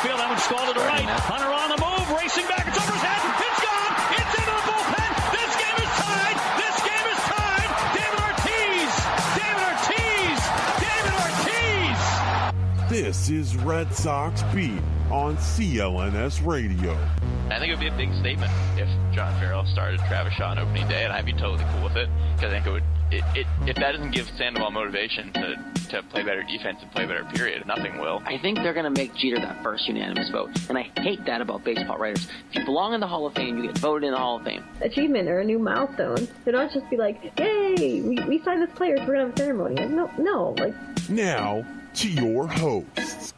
field. That one's stalled to the right. Hunter on the move, racing back. It's over his head. It's gone. It's into the bullpen. This game is tied. This game is tied. David Ortiz. David Ortiz. David Ortiz. This is Red Sox Beat on CLNS Radio. I think it would be a big statement if John Farrell started Travis Shaw on opening day, and I'd be totally cool with it, because I think it would. If that doesn't give Sandoval motivation to play better defense and play better, period, nothing will. I think they're going to make Jeter that first unanimous vote, and I hate that about baseball writers. If you belong in the Hall of Fame, you get voted in the Hall of Fame. Achievement or a new milestone. They don't just be like, yay, we signed this player, so we're going to have a ceremony. No. Now, to your hosts.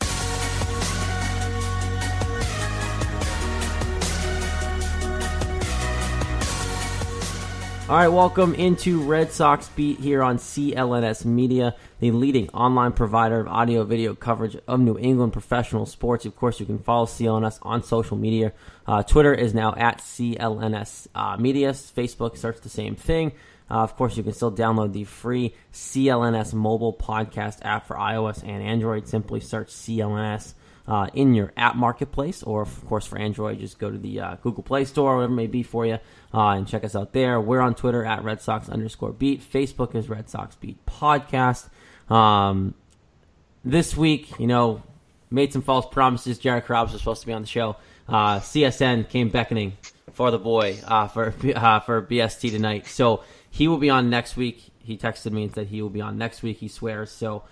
All right, welcome into Red Sox Beat here on CLNS Media, the leading online provider of audio-video coverage of New England professional sports. Of course, you can follow CLNS on social media. Twitter is now at CLNS Media. Facebook search the same thing. Of course, you can still download the free CLNS mobile podcast app for iOS and Android. Simply search CLNS in your app marketplace, or of course for Android, just go to the Google Play Store, whatever it may be for you, and check us out there. We're on Twitter at Red Sox_Beat. Facebook is Red Sox Beat Podcast. This week, made some false promises. Jared Krause was supposed to be on the show. CSN came beckoning for the boy for BST tonight, so he will be on next week. He texted me and said he will be on next week. He swears. So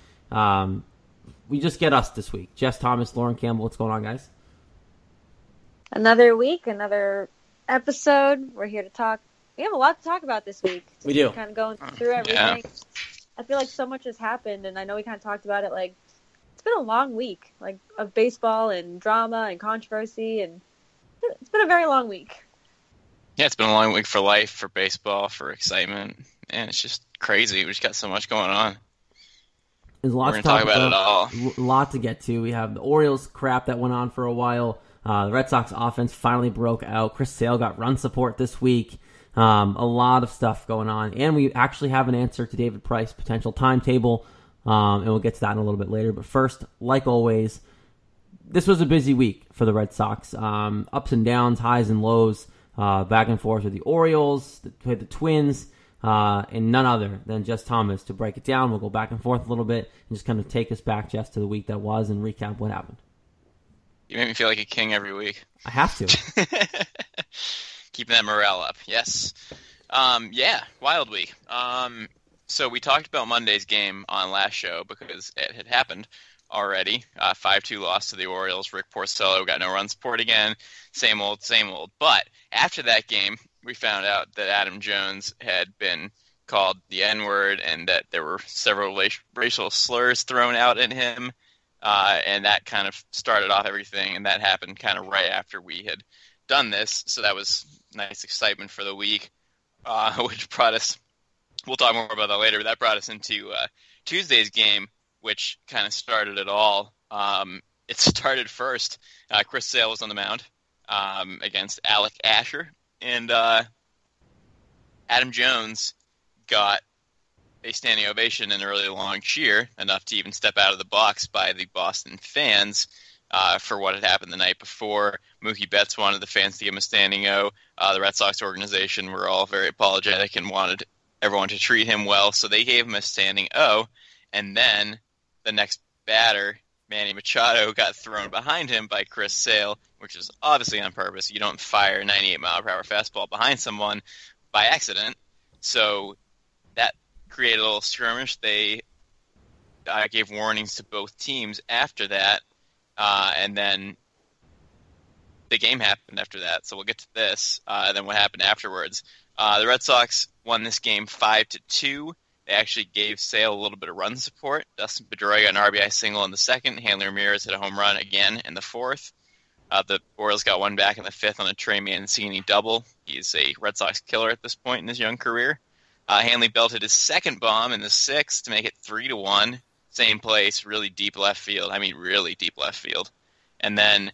we just get us this week. Jess Thomas, Lauren Campbell. What's going on, guys? Another week, another episode. We're here to talk. We have a lot to talk about this week. We do. Kind of going through everything. Yeah. I feel like so much has happened, and I know we kind of talked about it. Like, it's been a long week, like, of baseball and drama and controversy, and it's been a very long week. Yeah, it's been a long week for life, for baseball, for excitement, and it's just crazy. We just got so much going on. There's a lot to talk about it all. A lot to get to. We have the Orioles crap that went on for a while. The Red Sox offense finally broke out. Chris Sale got run support this week. A lot of stuff going on. And we actually have an answer to David Price's potential timetable. And we'll get to that in a little bit later. But first, like always, this was a busy week for the Red Sox. Ups and downs, highs and lows, back and forth with the Orioles, the Twins, and none other than Jess Thomas to break it down. We'll go back and forth a little bit and just kind of take us back, Jess, to the week that was and recap what happened. You make me feel like a king every week. I have to. Keeping that morale up. Yes. Yeah, wild week. So we talked about Monday's game on last show because it had happened already. 5-2 loss to the Orioles. Rick Porcello got no run support again. Same old, same old. But after that game, we found out that Adam Jones had been called the N-word and that there were several racial slurs thrown out at him. And that kind of started off everything, and that happened kind of right after we had done this. So that was nice excitement for the week, which brought us, we'll talk more about that later, but that brought us into Tuesday's game, which kind of started it all. It started first. Chris Sale was on the mound against Alec Asher, and Adam Jones got a standing ovation and a really long cheer, enough to even step out of the box by the Boston fans for what had happened the night before. Mookie Betts wanted the fans to give him a standing O. The Red Sox organization were all very apologetic and wanted everyone to treat him well, so they gave him a standing O. And then the next batter, Manny Machado, got thrown behind him by Chris Sale, which is obviously on purpose. You don't fire a 98-mile-per-hour fastball behind someone by accident. So that created a little skirmish. They gave warnings to both teams after that, and then the game happened after that. So we'll get to this, then what happened afterwards. The Red Sox won this game 5-2. They actually gave Sale a little bit of run support. Dustin Pedroia got an RBI single in the second. Hanley Ramirez hit a home run again in the fourth. The Orioles got one back in the fifth on a Trey Mancini double. He's a Red Sox killer at this point in his young career. Hanley belted his second bomb in the sixth to make it 3-1. Same place, really deep left field. I mean, really deep left field. And then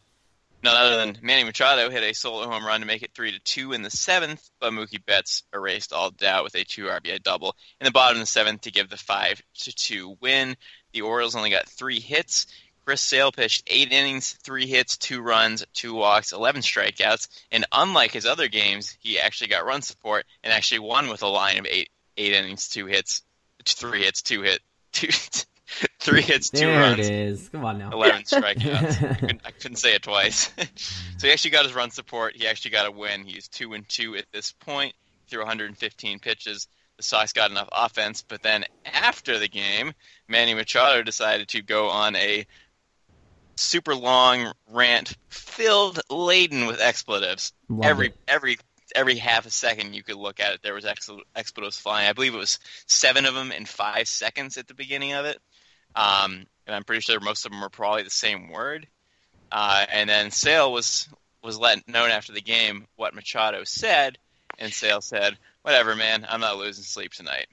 none other than Manny Machado hit a solo home run to make it 3-2 in the seventh, but Mookie Betts erased all doubt with a 2 RBI double in the bottom of the seventh to give the 5-2 win. The Orioles only got 3 hits. Chris Sale pitched 8 innings, 3 hits, 2 runs, 2 walks, 11 strikeouts, and unlike his other games, he actually got run support and actually won with a line of 8 innings, 2 hits, 3 hits, 2 hit, 2 3 hits, 2 there runs. There it is. Come on now. 11 strikeouts. I couldn't say it twice. So he actually got his run support. He actually got a win. He's 2-2 at this point. Threw 115 pitches. The Sox got enough offense, but then after the game, Manny Machado decided to go on a super long rant laden with expletives. Every half a second you could look at it, there was expletives flying. I believe it was 7 of them in 5 seconds at the beginning of it. And I'm pretty sure most of them were probably the same word. And then Sale was let known after the game what Machado said, and Sale said, "Whatever, man, I'm not losing sleep tonight."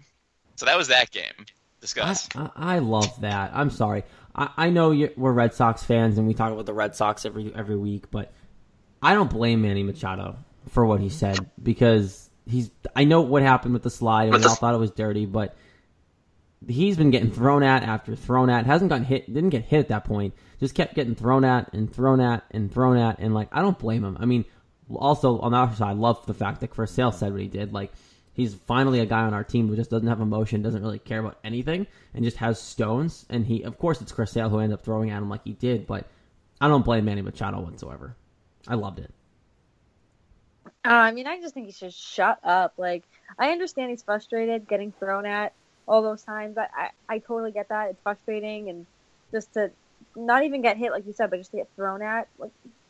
So that was that game. Discuss. I love that. I'm sorry. I know we're Red Sox fans, and we talk about the Red Sox every week, but I don't blame Manny Machado for what he said, because I know what happened with the slide, and we all thought it was dirty, but he's been getting thrown at after thrown at. Hasn't gotten hit. Didn't get hit at that point. Just kept getting thrown at and thrown at and thrown at. And I don't blame him. I mean, also on the other side, I love the fact that Chris Sale said what he did. He's finally a guy on our team who just doesn't have emotion, doesn't really care about anything, and just has stones. And of course, it's Chris Sale who ended up throwing at him like he did. But I don't blame Manny Machado whatsoever. I loved it. I mean, I just think he should shut up. I understand he's frustrated getting thrown at all those times. I totally get that. It's frustrating, and just to not even get hit, like you said, but just to get thrown at.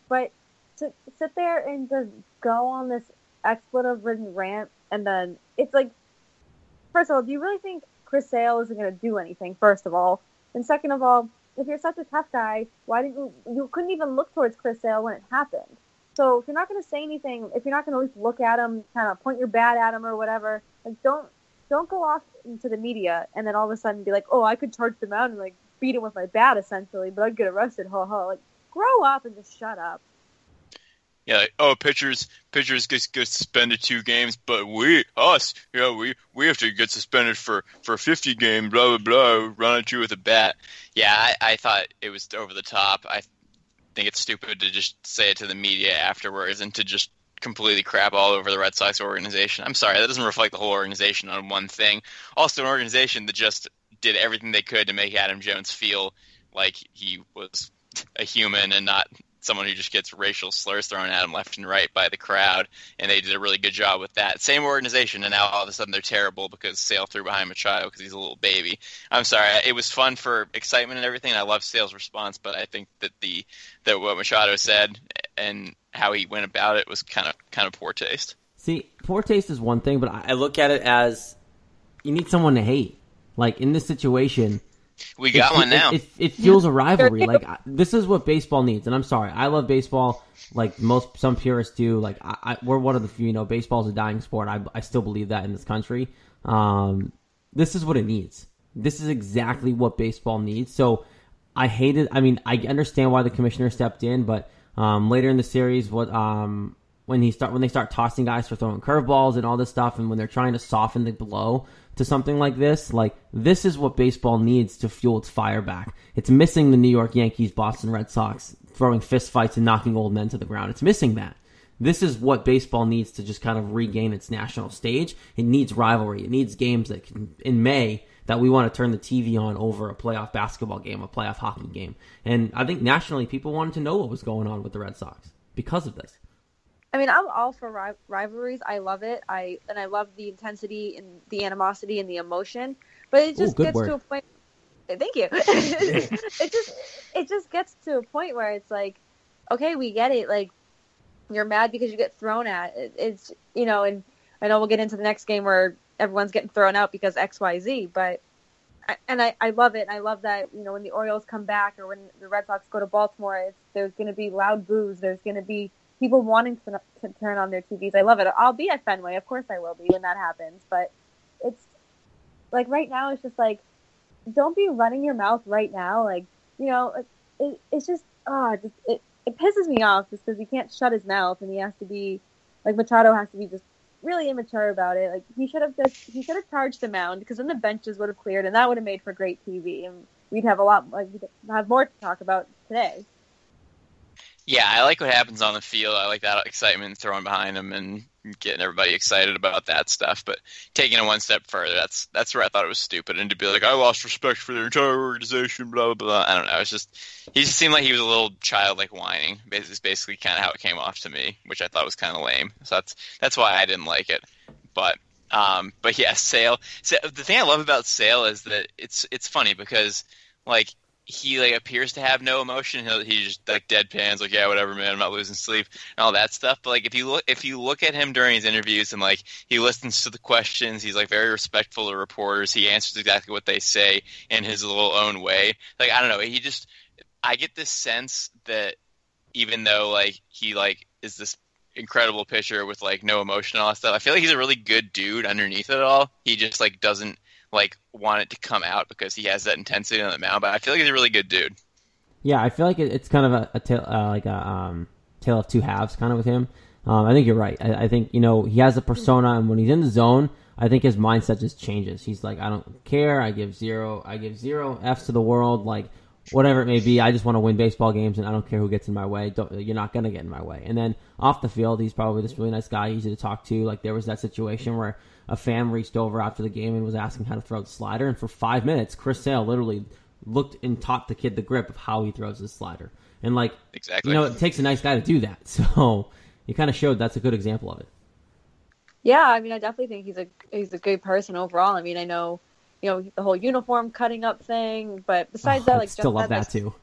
But to sit there and just go on this expletive-ridden rant, and then it's first of all, do you really think Chris Sale isn't going to do anything, first of all? And second of all, if you're such a tough guy, why didn't you couldn't even look towards Chris Sale when it happened? So if you're not going to say anything, if you're not going to at least look at him, kind of point your bat at him or whatever, don't go off into the media and then all of a sudden be like, oh, I could charge them out and beat him with my bat essentially, but I'd get arrested. Ho ho! Grow up and just shut up. Yeah, pitchers get suspended 2 games, but we have to get suspended for 50 games. Blah blah blah. Run at you with a bat. Yeah, I thought it was over the top. I think it's stupid to just say it to the media afterwards and to just completely crap all over the Red Sox organization. I'm sorry, that doesn't reflect the whole organization on one thing. Also, an organization that just did everything they could to make Adam Jones feel like he was a human and not someone who just gets racial slurs thrown at him left and right by the crowd, and they did a really good job with that. Same organization, and now all of a sudden they're terrible because Sale threw behind Machado because he's a little baby. I'm sorry, it was fun for excitement and everything. I love Sale's response, but I think that that what Machado said and how he went about it was kind of poor taste. See, poor taste is one thing, but I look at it as you need someone to hate. In this situation, we got one now. It fuels a rivalry. This is what baseball needs. And I'm sorry, I love baseball. Some purists do. We're one of the few. Baseball's a dying sport. I still believe that in this country. This is what it needs. This is exactly what baseball needs. So I hate it. I mean, I understand why the commissioner stepped in, but later in the series, when they start tossing guys for throwing curveballs and all this stuff, and when they're trying to soften the blow to something like this is what baseball needs to fuel its fire back. It's missing the New York Yankees, Boston Red Sox throwing fist fights and knocking old men to the ground. It's missing that. This is what baseball needs to just kind of regain its national stage. It needs rivalry. It needs games that in May that we want to turn the TV on over a playoff basketball game, a playoff hockey game. And I think nationally people wanted to know what was going on with the Red Sox because of this. I mean, I'm all for rivalries. I love it. I love the intensity and the animosity and the emotion. But it just gets to a point. Thank you. it just gets to a point where it's okay, we get it. You're mad because you get thrown at. It's and I know we'll get into the next game where everyone's getting thrown out because X, Y, Z. But I love it. I love that when the Orioles come back or when the Red Sox go to Baltimore, there's going to be loud boos. There's going to be people wanting to turn on their TVs. I love it. I'll be at Fenway. Of course I will be when that happens. But it's right now it's just don't be running your mouth right now. It's just, it pisses me off just because he can't shut his mouth and he has to be, Machado has to be just really immature about it. He should have charged the mound because then the benches would have cleared and that would have made for great TV. And we'd have more to talk about today. Yeah, I like what happens on the field. I like that excitement thrown behind him and getting everybody excited about that stuff. But taking it one step further, that's where I thought it was stupid. And to be like, I lost respect for their entire organization, blah, blah, blah. I don't know. He just seemed like he was a little child, like whining. It's basically kind of how it came off to me, which I thought was kind of lame. So that's why I didn't like it. But yeah, Sale. So the thing I love about Sale is that it's funny because, like, he like appears to have no emotion. He just like deadpans, like, yeah, whatever, man, I'm not losing sleep and all that stuff. But like if you look at him during his interviews and like he listens to the questions, he's like very respectful to reporters. He answers exactly what they say in his little own way. Like, I don't know, I get this sense that even though like he like is this incredible pitcher with like no emotion and all that stuff, I feel like he's a really good dude underneath it all. He just like doesn't like want it to come out because he has that intensity on the mound, but I feel like he's a really good dude. Yeah, I feel like it's kind of a tale of two halves kind of with him. I think you're right. I think, he has a persona, and when he's in the zone, I think his mindset just changes. He's like, I don't care. I give zero F's to the world. Like, whatever it may be, I just want to win baseball games, and I don't care who gets in my way. You're not going to get in my way. And then off the field, he's probably this really nice guy, easy to talk to. Like, there was that situation where a fan reached over after the game and was asking how to throw the slider, and for 5 minutes, Chris Sale literally looked and taught the kid the grip of how he throws his slider. And, like, exactly. It takes a nice guy to do that. So he kind of showed that's a good example of it. Yeah, I mean, I definitely think he's a good person overall. I mean, I know, the whole uniform cutting up thing, but besides that, like, I still love that too.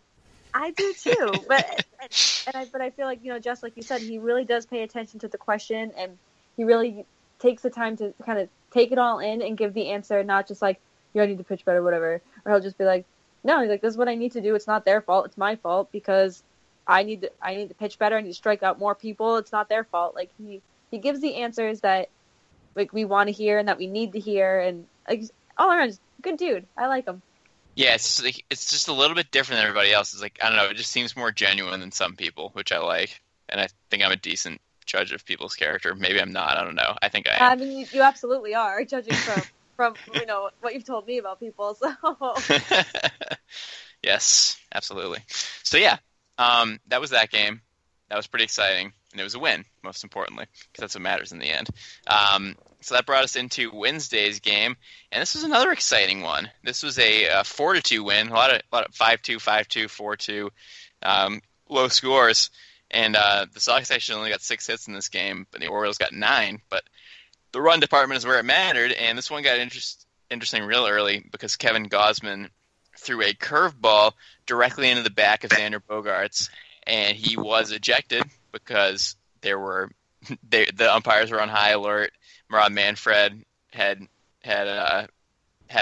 I do too, but I feel like, just like you said, he really does pay attention to the question, and he really takes the time to kind of take it all in and give the answer, not just like, I need to pitch better, whatever. Or he'll just be like, no, he's like, this is what I need to do. It's not their fault. It's my fault because I need to pitch better. I need to strike out more people. It's not their fault. Like, he gives the answers that like we want to hear and that we need to hear, and like, all around, just good dude. I like him. Yeah, it's just a little bit different than everybody else. It's like, I don't know, it just seems more genuine than some people, which I like, and I think I'm a decent judge of people's character. Maybe I'm not. I don't know. I think I am. I mean, you absolutely are, judging from what you've told me about people. So yes, absolutely. So yeah, that was that game. That was pretty exciting, and it was a win, most importantly, because that's what matters in the end. So that brought us into Wednesday's game, and this was another exciting one. This was a 4-2 win, a lot of 5-2, 5-2, 4-2, low scores. And the Sox actually only got 6 hits in this game, but the Orioles got 9. But the run department is where it mattered, and this one got interesting real early because Kevin Gausman threw a curveball directly into the back of Xander Bogaerts, and he was ejected because the umpires were on high alert. Rob Manfred had a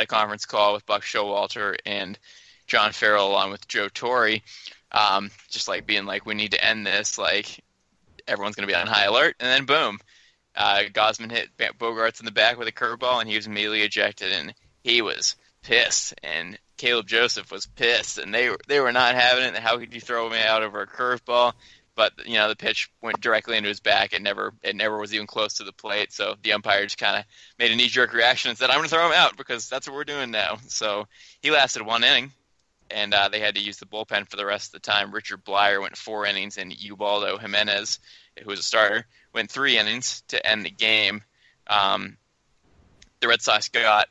conference call with Buck Showalter and John Farrell along with Joe Torre, just like being like, we need to end this, like everyone's going to be on high alert, and then boom, Gausman hit Bogaerts in the back with a curveball, and he was immediately ejected, and he was pissed, and Caleb Joseph was pissed, and they were not having it. How could you throw me out over a curveball? But the pitch went directly into his back. It never was even close to the plate. So the umpire just kind of made a knee-jerk reaction and said, "I'm going to throw him out because that's what we're doing now." So he lasted 1 inning, and they had to use the bullpen for the rest of the time. Richard Blyer went 4 innings, and Ubaldo Jimenez, who was a starter, went 3 innings to end the game. The Red Sox got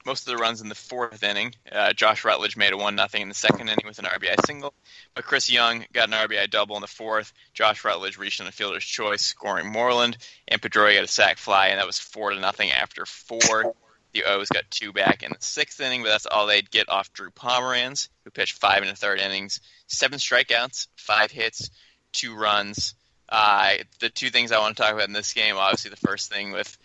most of the runs in the 4th inning. Josh Rutledge made a 1-0 in the 2nd inning with an RBI single. But Chris Young got an RBI double in the 4th. Josh Rutledge reached on a fielder's choice, scoring Moreland. And Pedroia got a sac fly, and that was 4-0 after 4. The O's got 2 back in the 6th inning, but that's all they'd get off Drew Pomeranz, who pitched 5 1/3 innings, 7 strikeouts, 5 hits, 2 runs. The 2 things I want to talk about in this game, obviously the first thing with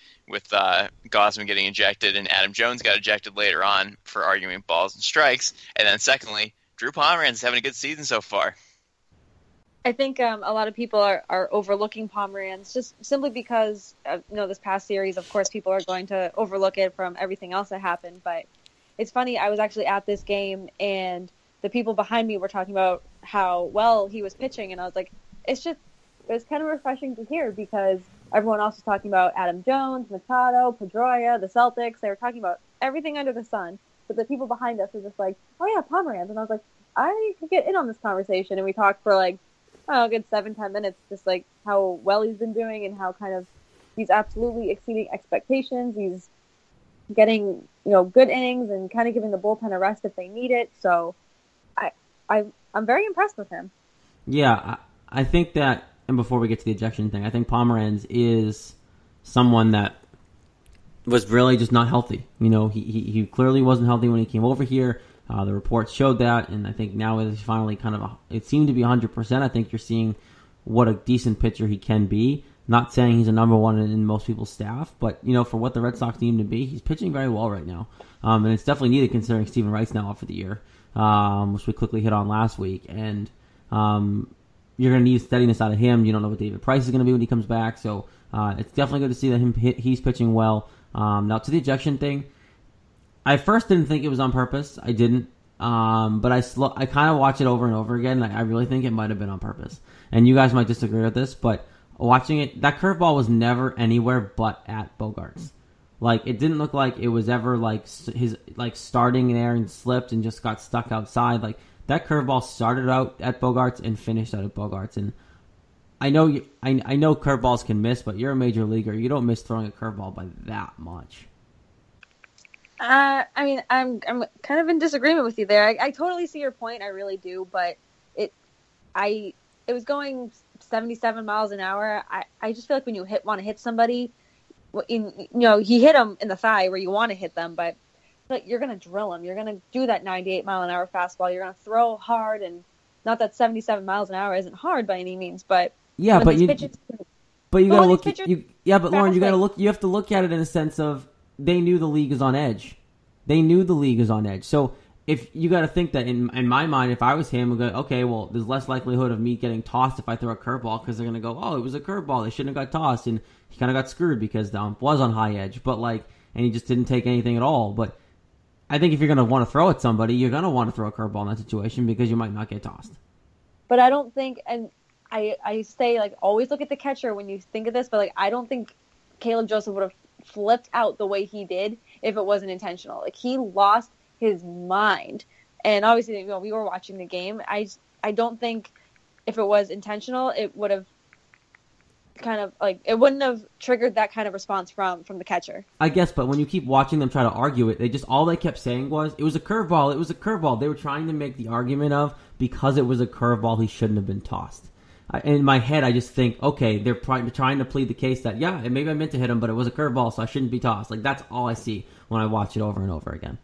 Gausman getting ejected, and Adam Jones got ejected later on for arguing balls and strikes. And then secondly, Drew Pomeranz is having a good season so far. I think a lot of people are overlooking Pomeranz just simply because, this past series, of course, people are going to overlook it from everything else that happened. But it's funny, I was actually at this game, and the people behind me were talking about how well he was pitching, and I was like, it was kind of refreshing to hear because everyone else was talking about Adam Jones, Machado, Pedroia, the Celtics. They were talking about everything under the sun. but the people behind us are just like, oh yeah, Pomeranz. And I was like, I could get in on this conversation. And we talked for like, I don't know, a good 7-10 minutes, just like how well he's been doing and how kind of he's absolutely exceeding expectations. He's getting, good innings and kind of giving the bullpen a rest if they need it. So I'm very impressed with him. Yeah, I think that, and before we get to the ejection thing, I think Pomeranz is someone that was really just not healthy. He clearly wasn't healthy when he came over here. The reports showed that, and I think now it's finally it seemed to be 100%. I think you're seeing what a decent pitcher he can be. Not saying he's a number one in most people's staff, but, for what the Red Sox need him to be, he's pitching very well right now. And it's definitely needed considering Steven Wright's now out for the year, which we quickly hit on last week. And you're going to need steadiness out of him. You don't know what David Price is going to be when he comes back, so it's definitely good to see that he's pitching well. Now, to the ejection thing, I first didn't think it was on purpose. I didn't. But I kind of watch it over and over again. I really think it might have been on purpose. And you guys might disagree with this, but watching it, that curveball was never anywhere but at Bogaerts. It didn't look like it was ever his starting there and slipped and just got stuck outside. That curveball started out at Bogaerts and finished out at Bogaerts. And I know I know curveballs can miss, but you're a major leaguer. You don't miss throwing a curveball by that much. I'm kind of in disagreement with you there. I totally see your point. I really do, but it was going 77 miles an hour. I just feel like when you want to hit somebody, he hit him in the thigh where you want to hit them, but you're going to drill him. You're going to do that 98 mile an hour fastball. You're going to throw hard, and not that 77 miles an hour isn't hard by any means, but yeah, but you got to look. Lauren, you have to look at it in a sense of they knew the league is on edge. So if you got to think that in my mind, if I was him, I'd go, okay, well, there's less likelihood of me getting tossed if I throw a curveball because they're going to go, oh, it was a curveball. They shouldn't have got tossed. And he kind of got screwed because the ump was on high edge, and he just didn't take anything at all. But I think if you're going to want to throw at somebody, you're going to want to throw a curveball in that situation because you might not get tossed. But I don't think, and I say, always look at the catcher when you think of this, but, I don't think Caleb Joseph would have flipped out the way he did if it wasn't intentional. He lost his mind. And obviously, we were watching the game. I don't think if it was intentional, it would have kind of it wouldn't have triggered that kind of response from the catcher. I guess, but when you keep watching them try to argue it, all they kept saying was, it was a curveball, it was a curveball. They were trying to make the argument of, because it was a curveball, he shouldn't have been tossed. In my head, I just think, okay, they're trying to plead the case that, yeah, maybe I meant to hit him, but it was a curveball, so I shouldn't be tossed. That's all I see when I watch it over and over again.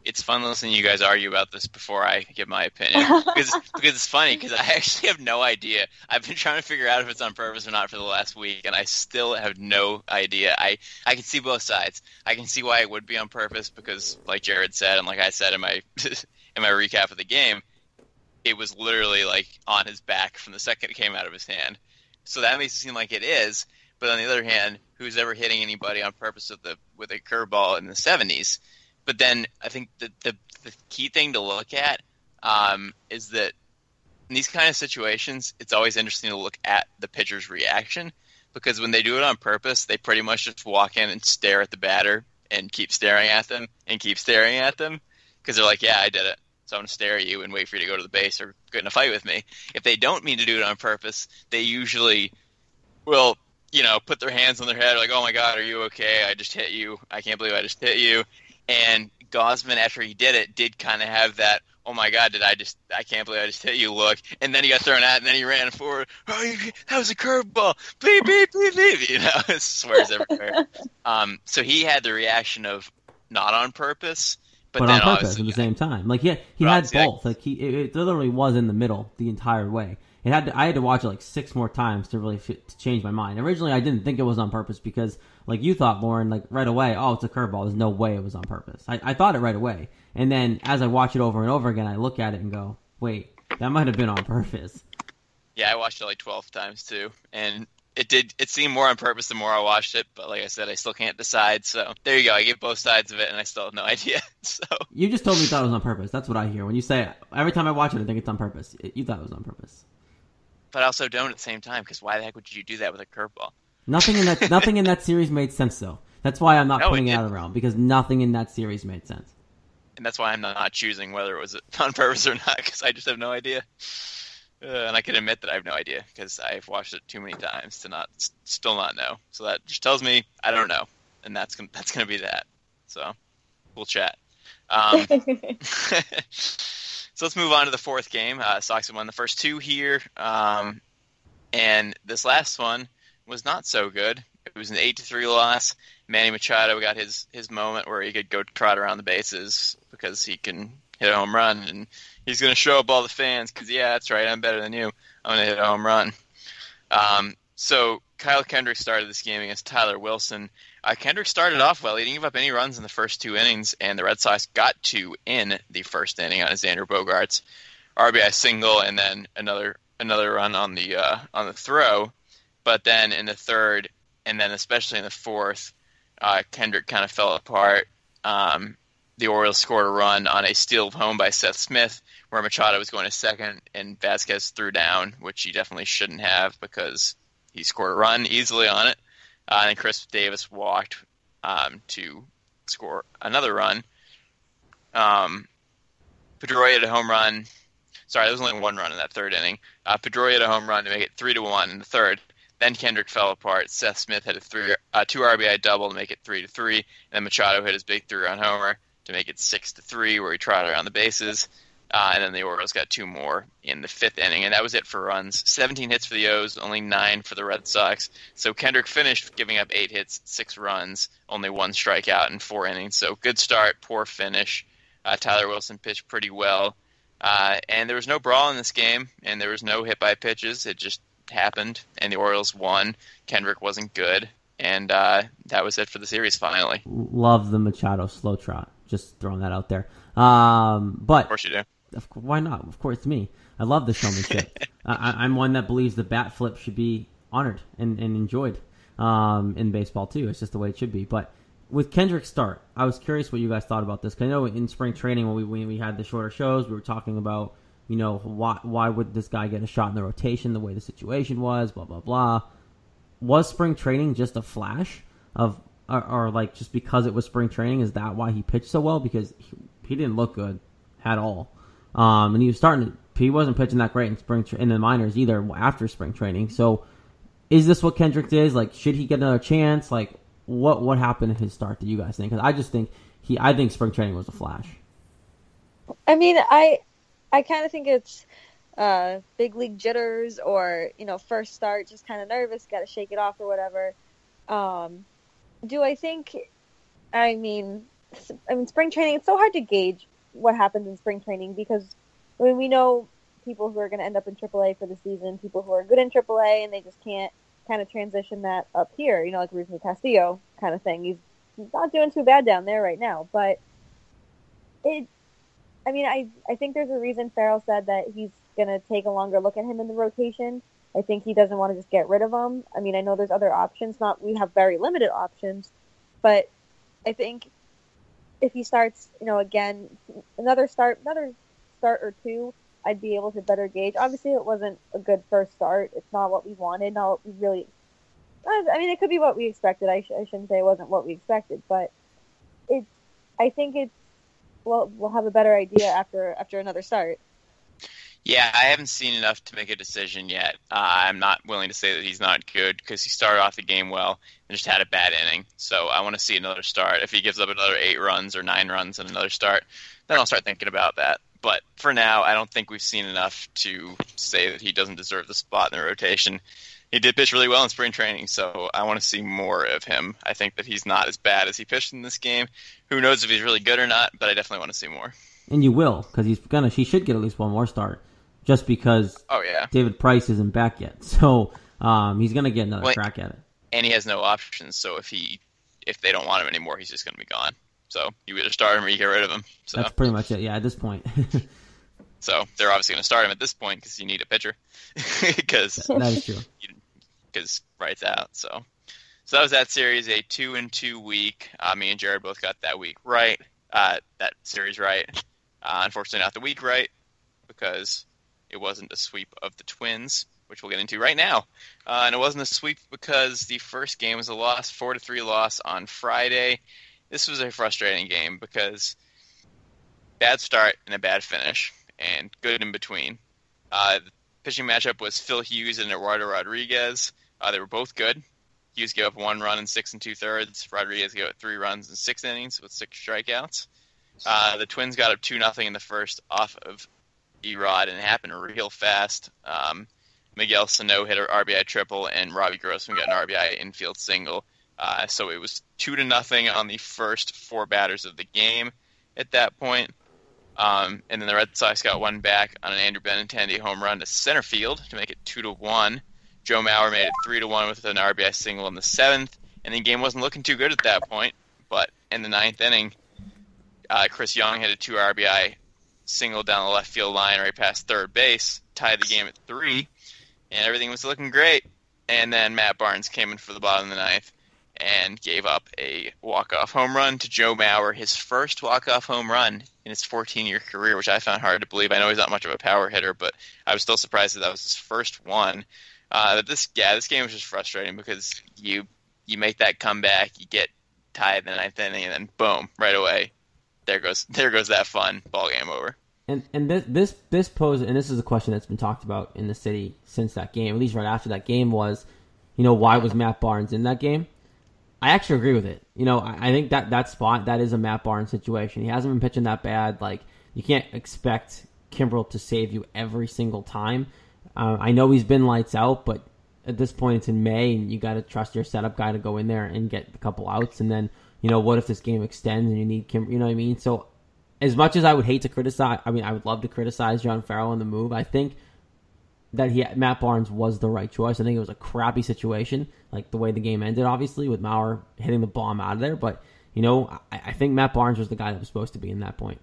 It's fun listening to you guys argue about this before I give my opinion. because it's funny, because I actually have no idea. I've been trying to figure out if it's on purpose or not for the last week, and I still have no idea. I can see both sides. I can see why it would be on purpose because, like Jared said, and like I said in my in my recap of the game, it was literally on his back from the second it came out of his hand. So that makes it seem like it is. But on the other hand, who's ever hitting anybody on purpose with a curveball in the 70s? But then I think the key thing to look at is that in these kind of situations, it's always interesting to look at the pitcher's reaction, because when they do it on purpose, they pretty much just walk in and stare at the batter and keep staring at them and keep staring at them because they're like, yeah, I did it. So I'm going to stare at you and wait for you to go to the base or get in a fight with me. If they don't mean to do it on purpose, they usually will, put their hands on their head like, oh my God, are you okay? I just hit you. I can't believe I just hit you. And Gausman, after he did it, did kind of have that, oh my God, I can't believe I just hit you look. And then he got thrown out, and then he ran forward. Oh, that was a curveball. Beep, beep, beep, beep. Swears everywhere. So he had the reaction of not on purpose, but then on purpose at the same time. He had both. It literally was in the middle the entire way. I had to watch it 6 more times to really to change my mind. Originally, I didn't think it was on purpose because, you thought, Lauren, right away, oh, it's a curveball. There's no way it was on purpose. I thought it right away. And then as I watch it over and over again, I look at it and go, wait, that might have been on purpose. Yeah, I watched it 12 times too. And it seemed more on purpose the more I watched it. But like I said, I still can't decide. So there you go. I gave both sides of it, and I still have no idea. So you just told me you thought it was on purpose. That's what I hear. When you say, every time I watch it, I think it's on purpose. You thought it was on purpose. But I also don't at the same time, because why the heck would you do that with a curveball? Nothing in that series made sense, though. That's why I'm not No, putting it it out of the realm, because nothing in that series made sense. And that's why I'm not choosing whether it was on purpose or not, because I just have no idea. And I can admit that I have no idea, because I've watched it too many times to still not know. So that just tells me I don't know, and that's gonna be that. So we'll chat. So let's move on to the fourth game. Sox have won the first two here, and this last one was not so good. It was an 8-3 loss. Manny Machado got his moment where he could go trot around the bases because he can hit a home run, and he's going to show up all the fans because, yeah, that's right, I'm better than you. I'm going to hit a home run. So Kyle Kendrick started this game against Tyler Wilson. Kendrick started off well. He didn't give up any runs in the first two innings, and the Red Sox got two in the first inning on a Xander Bogaerts RBI single, and then another run on the throw. But then in the third, and then especially in the fourth, Kendrick kind of fell apart. The Orioles scored a run on a steal home by Seth Smith, where Machado was going to second, and Vasquez threw down, which he definitely shouldn't have because he scored a run easily on it. And then Chris Davis walked to score another run. Pedroia had a home run. Sorry, there was only one run in that third inning. Pedroia had a home run to make it 3-1 in the third. Then Kendrick fell apart. Seth Smith had a two RBI double to make it 3-3. And then Machado hit his big 3-run homer to make it 6-3, where he trotted around the bases. And then the Orioles got two more in the fifth inning, and that was it for runs. 17 hits for the O's, only 9 for the Red Sox. So Kendrick finished giving up 8 hits, 6 runs, only 1 strikeout in 4 innings. So good start, poor finish. Tyler Wilson pitched pretty well. And there was no brawl in this game, and there was no hit by pitches. It just happened, and the Orioles won. Kendrick wasn't good, and that was it for the series finally. Love the Machado slow trot. Just throwing that out there. But of course you do. Why not? Of course, me. I love the showmanship. I'm one that believes the bat flip should be honored and enjoyed in baseball, too. It's just the way it should be. But with Kendrick's start, I was curious what you guys thought about this. Because I know in spring training, when we had the shorter shows, we were talking about, why would this guy get a shot in the rotation, the way the situation was, blah, blah, blah. Was spring training just a flash of, or like just because it was spring training, is that why he pitched so well? Because he didn't look good at all. And he wasn't pitching that great in the minors either after spring training. So is this what Kendrick did? Like, should he get another chance? Like, what happened in his start, do you guys think? Because I just think I think spring training was a flash. I mean, I kind of think it's big league jitters or, first start, just kind of nervous, got to shake it off or whatever. Do I think, spring training, it's so hard to gauge what happens in spring training because we know people who are going to end up in AAA for the season, people who are good in AAA, and they just can't kind of transition that up here, like Rusney Castillo kind of thing. He's not doing too bad down there right now, but I think there's a reason Farrell said that he's going to take a longer look at him in the rotation. I think he doesn't want to just get rid of him. I mean, I know there's other options. We have very limited options, but I think if he starts, again, another start or two, I'd be able to better gauge. Obviously, it wasn't a good first start. It's not what we wanted, not what we really. It could be what we expected. I shouldn't say it wasn't what we expected, but I think we'll have a better idea after another start. Yeah, I haven't seen enough to make a decision yet. I'm not willing to say that he's not good because he started off the game well and just had a bad inning. So I want to see another start. If he gives up another 8 runs or 9 runs and another start, then I'll start thinking about that. But for now, I don't think we've seen enough to say that he doesn't deserve the spot in the rotation. He did pitch really well in spring training, so I want to see more of him. I think that he's not as bad as he pitched in this game. Who knows if he's really good or not, but I definitely want to see more. And you will, because he should get at least one more start. Just because David Price isn't back yet. So he's going to get another crack at it. And he has no options, so if they don't want him anymore, he's just going to be gone. So you either start him or you get rid of him. So that's pretty much it, yeah, at this point. So they're obviously going to start him at this point because you need a pitcher. That is true. Because Wright's out. So that was that series, a 2-2 week. Me and Jared both got that week right. That series right. Unfortunately, not the week right because it wasn't a sweep of the Twins. which we'll get into right now. And it wasn't a sweep because the first game was a loss, 4-3 loss on Friday. This was a frustrating game because bad start and a bad finish, and good in between. The pitching matchup was Phil Hughes and Eduardo Rodriguez. They were both good. Hughes gave up 1 run in 6 2/3. Rodriguez gave up 3 runs in 6 innings with 6 strikeouts. The Twins got up 2-0 in the first off of Erod, and it happened real fast. Miguel Sano hit an RBI triple, and Robbie Grossman got an RBI infield single. So it was 2-0 on the first 4 batters of the game at that point. And then the Red Sox got 1 back on an Andrew Benintendi home run to center field to make it 2-1. Joe Mauer made it 3-1 with an RBI single in the 7th, and the game wasn't looking too good at that point. But in the 9th inning, Chris Young hit a 2 RBI single down the left field line right past third base, tied the game at 3, and everything was looking great. And then Matt Barnes came in for the bottom of the 9th and gave up a walk-off home run to Joe Mauer, his first walk-off home run in his 14-year career, which I found hard to believe. I know he's not much of a power hitter, but I was still surprised that was his first one. This game was just frustrating because you make that comeback, you get tied in the 9th inning, and then boom, right away, there goes that fun, ball game over. And this pose, and this is a question that's been talked about in the city since that game, at least right after that game, was, why was Matt Barnes in that game? I actually agree with it. I think that spot, that is a Matt Barnes situation. He hasn't been pitching that bad. Like, you can't expect Kimbrel to save you every single time. I know he's been lights out, but at this point it's in May, and you got to trust your setup guy to go in there and get a couple outs. And then, what if this game extends and you need Kimbrel? You know what I mean? So, as much as I would hate to criticize, I would love to criticize John Farrell on the move. I think that Matt Barnes was the right choice. I think it was a crappy situation, like the way the game ended, obviously, with Mauer hitting the bomb out of there. But, I think Matt Barnes was the guy that was supposed to be in that point.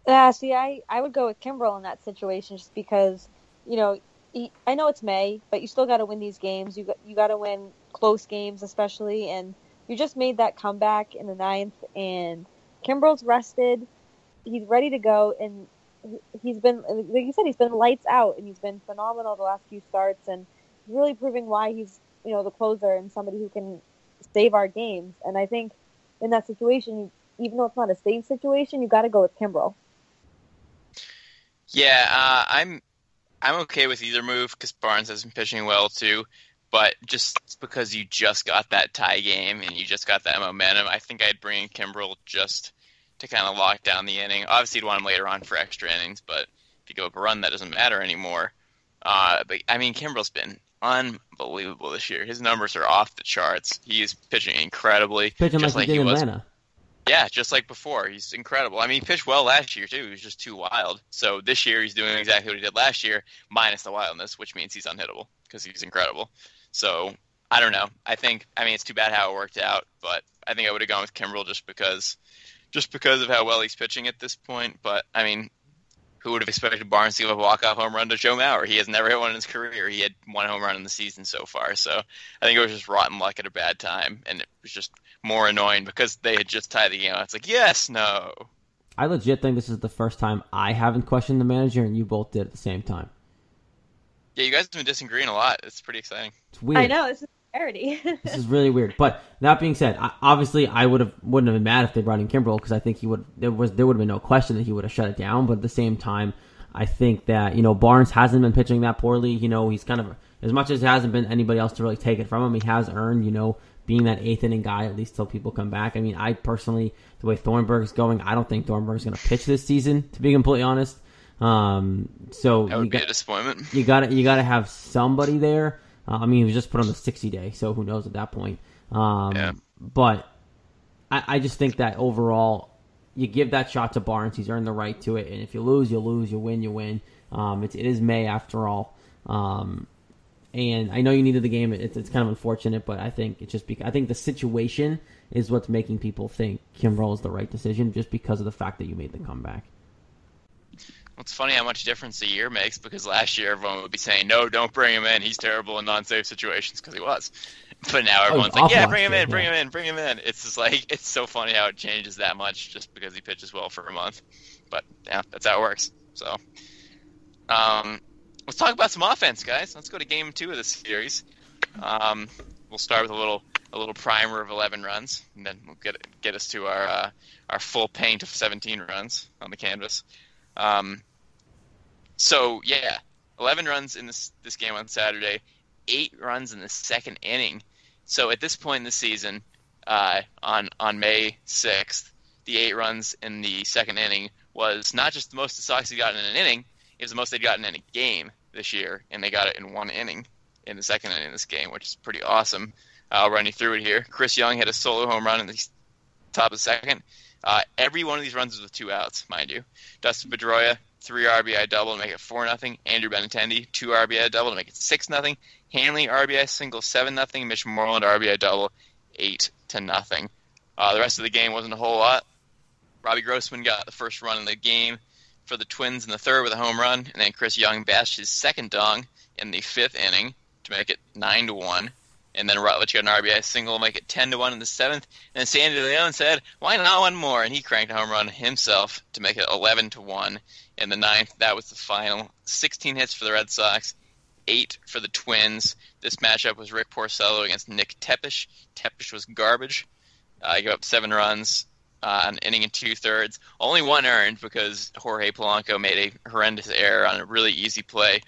Yeah, see, I would go with Kimbrel in that situation just because, I know it's May, but you still got to win these games. You got to win close games, especially, and you just made that comeback in the 9th, and Kimbrel's rested. He's ready to go, and he's been, like you said, he's been lights out, and he's been phenomenal the last few starts, and really proving why he's, the closer and somebody who can save our games. And I think in that situation, even though it's not a save situation, you got to go with Kimbrel. Yeah, I'm okay with either move because Barnes has been pitching well too. But just because you just got that tie game and you just got that momentum, I think I'd bring in Kimbrel just to kind of lock down the inning. Obviously, you'd want him later on for extra innings, but if you give up a run, that doesn't matter anymore. But, Kimbrel's been unbelievable this year. His numbers are off the charts. He's pitching incredibly. Pitching like he did in Atlanta. Yeah, just like before. He's incredible. He pitched well last year, too. He was just too wild. So this year, he's doing exactly what he did last year, minus the wildness, which means he's unhittable because he's incredible. So, I don't know. It's too bad how it worked out, but I think I would have gone with Kimbrel just because of how well he's pitching at this point. But, who would have expected Barnes to give a walk-off home run to Joe Mauer? He has never hit one in his career. He had 1 home run in the season so far. So, I think it was just rotten luck at a bad time, and it was just more annoying because they had just tied the game. It's like, yes, no. I legit think this is the first time I haven't questioned the manager, and you both did at the same time. Yeah, you guys have been disagreeing a lot. It's pretty exciting. It's weird. I know, this is parody. This is really weird. But that being said, obviously I wouldn't have been mad if they brought in Kimbrel because I think there would have been no question that he would have shut it down. But at the same time, I think that Barnes hasn't been pitching that poorly. He's kind of, as much as it hasn't been anybody else to really take it from him, he has earned being that 8th inning guy at least till people come back. I personally, the way Thornburg's going, I don't think Thornburg's going to pitch this season, to be completely honest. So that would be a disappointment. You got to have somebody there. He was just put on the 60 day, so who knows at that point. Yeah. But I just think that overall, you give that shot to Barnes. He's earned the right to it, and if you lose, you lose. You win, you win. It is May after all. And I know you needed the game. It's kind of unfortunate, but I think it's just I think the situation is what's making people think Kimbrel is the right decision, just because of the fact that you made the comeback. Well, it's funny how much difference a year makes, because last year everyone would be saying, no, don't bring him in. He's terrible in non-safe situations, because he was. But now everyone's like, yeah, bring him in, bring him in, bring him in. It's just like, it's so funny how it changes that much just because he pitches well for a month. But yeah, that's how it works. So, let's talk about some offense, guys. Let's go to Game 2 of this series. We'll start with a little primer of 11 runs, and then we'll get us to our full paint of 17 runs on the canvas. So yeah, 11 runs in this game on Saturday, 8 runs in the second inning. So at this point in the season, on May 6th, the 8 runs in the second inning was not just the most the Sox had gotten in an inning, it was the most they'd gotten in a game this year, and they got it in 1 inning in the second inning of this game, which is pretty awesome. I'll run you through it here. Chris Young had a solo home run in the top of the second. Every one of these runs was with 2 outs, mind you. Dustin Pedroia, 3 RBI double to make it 4-0. Andrew Benintendi, 2 RBI double to make it 6-0. Hanley, RBI single, 7-0. Mitch Moreland, RBI double, 8-0. The rest of the game wasn't a whole lot. Robbie Grossman got the first run in the game for the Twins in the third with a home run, and then Chris Young bashed his second dong in the 5th inning to make it 9-1. And then Rutledge got an RBI single, make it 10-1 in the 7th. And then Sandy Leon said, "Why not one more?" And he cranked a home run himself to make it 11-1 in the 9th. That was the final. 16 hits for the Red Sox, 8 for the Twins. This matchup was Rick Porcello against Nick Tepesch. Tepesch was garbage. He gave up 7 runs, an inning and 2/3. Only 1 earned because Jorge Polanco made a horrendous error on a really easy play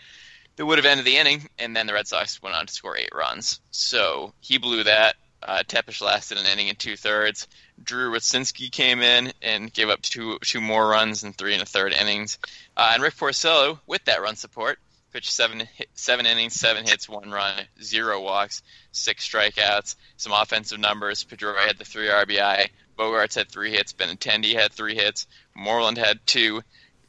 that would have ended the inning, and then the Red Sox went on to score 8 runs. So he blew that. Tepesch lasted an inning and 2/3. Drew Wacinski came in and gave up two more runs in 3 1/3 innings. And Rick Porcello, with that run support, pitched 7 innings, 7 hits, 1 run, 0 walks, 6 strikeouts, some offensive numbers. Pedroia had the 3 RBI. Bogarts had 3 hits. Benintendi had 3 hits. Moreland had 2.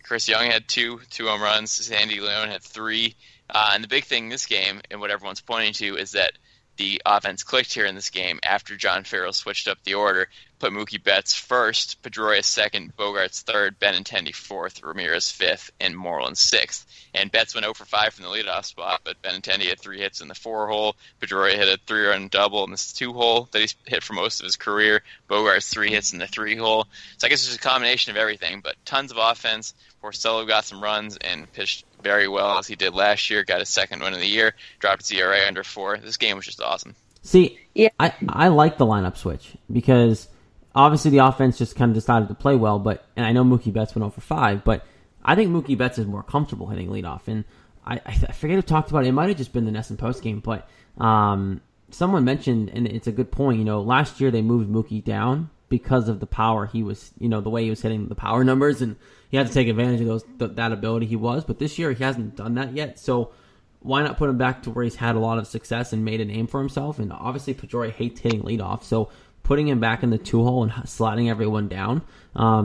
Chris Young had 2 home runs. Sandy Leon had 3. And the big thing in this game, and what everyone's pointing to, is that the offense clicked here in this game after John Farrell switched up the order, put Mookie Betts first, Pedroia second, Bogarts third, Benintendi fourth, Ramirez fifth, and Moreland sixth. And Betts went 0 for 5 from the leadoff spot, but Benintendi had 3 hits in the 4-hole. Pedroia hit a 3-run double in the 2-hole that he's hit for most of his career. Bogarts 3 hits in the 3-hole. So I guess it's a combination of everything, but tons of offense. Porcello got some runs and pitched very well as he did last year, got his second win of the year, dropped his ERA under 4. This game was just awesome. See, yeah. I like the lineup switch because obviously the offense just kind of decided to play well, and I know Mookie Betts went 0 for 5, but I think Mookie Betts is more comfortable hitting leadoff. And I forget who talked about it. It might have just been the Nesson post game, but someone mentioned, and it's a good point, last year they moved Mookie down because of the power he was, the way he was hitting the power numbers, and he had to take advantage of that ability he was. But this year he hasn't done that yet, so why not put him back to where he's had a lot of success and made a name for himself? And obviously Pedroia hates hitting leadoff, so putting him back in the 2-hole and sliding everyone down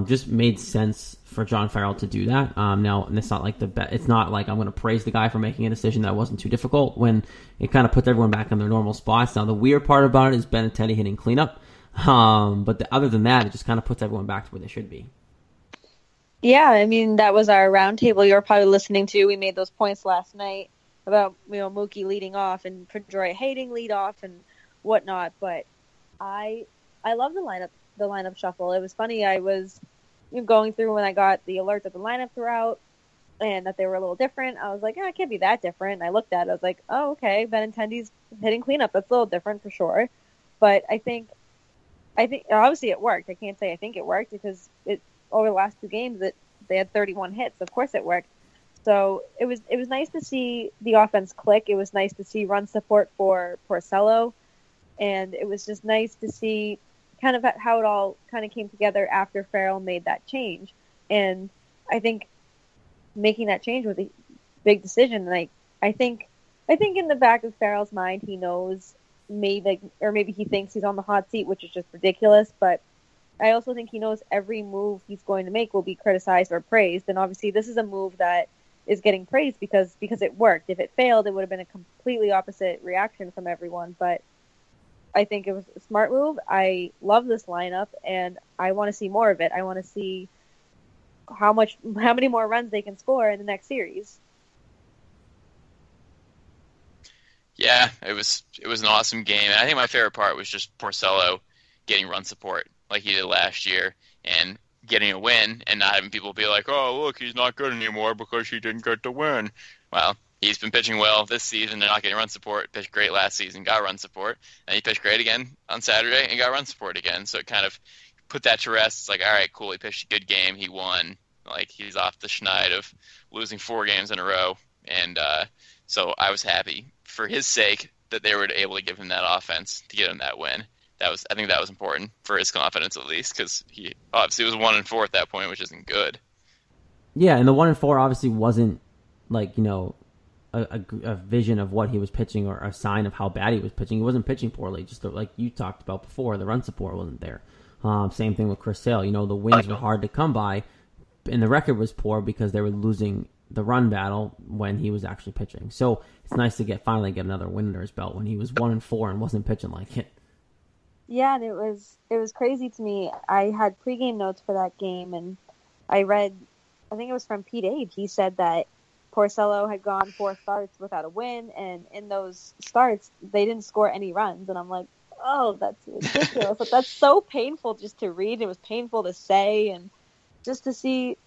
just made sense for John Farrell to do that. Now, it's not like it's not like I'm going to praise the guy for making a decision that wasn't too difficult when it kind of puts everyone back in their normal spots. Now, the weird part about it is Benintendi hitting cleanup, but other than that, it just kind of puts everyone back to where they should be. Yeah, I mean, that was our roundtable you were probably listening to. We made those points last night about Mookie leading off and Pedroia hating leadoff and whatnot, but I love the lineup shuffle. It was funny. I was going through when I got the alert that the lineup threw out and that they were a little different. I was like, it can't be that different. And I looked at it. I was like, oh, okay, Benintendi's hitting cleanup. That's a little different for sure. But I think obviously it worked. I can't say I think it worked because over the last 2 games they had 31 hits. Of course it worked. So it was nice to see the offense click. It was nice to see run support for Porcello. And it was just nice to see kind of how it all kind of came together after Farrell made that change. And I think making that change was a big decision. And I think in the back of Farrell's mind, he knows maybe he thinks he's on the hot seat, which is just ridiculous. But I also think he knows every move he's going to make will be criticized or praised. And obviously this is a move that is getting praised because it worked. If it failed, it would have been a completely opposite reaction from everyone. But I think it was a smart move. I love this lineup, and I want to see more of it. I want to see how many more runs they can score in the next series. Yeah, it was an awesome game, and I think my favorite part was just Porcello getting run support like he did last year and getting a win, and not having people be like, "Oh, look, he's not good anymore because he didn't get the win." Well, he's been pitching well this season. They're not getting run support. Pitched great last season, got run support. And he pitched great again on Saturday and got run support again. So it kind of put that to rest. It's like, all right, cool. He pitched a good game. He won. Like, he's off the schneid of losing 4 games in a row. And so I was happy for his sake that they were able to give him that offense to get him that win. I think that was important for his confidence, at least, because he obviously was 1-4 at that point, which isn't good. Yeah, and the 1-4 obviously wasn't like, you know, a vision of what he was pitching or a sign of how bad he was pitching. He wasn't pitching poorly, just like you talked about before. The run support wasn't there. Same thing with Chris Sale. You know, the wins were hard to come by, and the record was poor because they were losing the run battle when he was actually pitching. So it's nice to finally get another win under his belt when he was 1-4 and wasn't pitching like it. Yeah, and it was crazy to me. I had pregame notes for that game, and I read, I think it was from Pete Abe. He said that Porcello had gone 4 starts without a win, and in those starts, they didn't score any runs. And I'm like, oh, that's ridiculous. But that's so painful just to read. It was painful to say, and just to see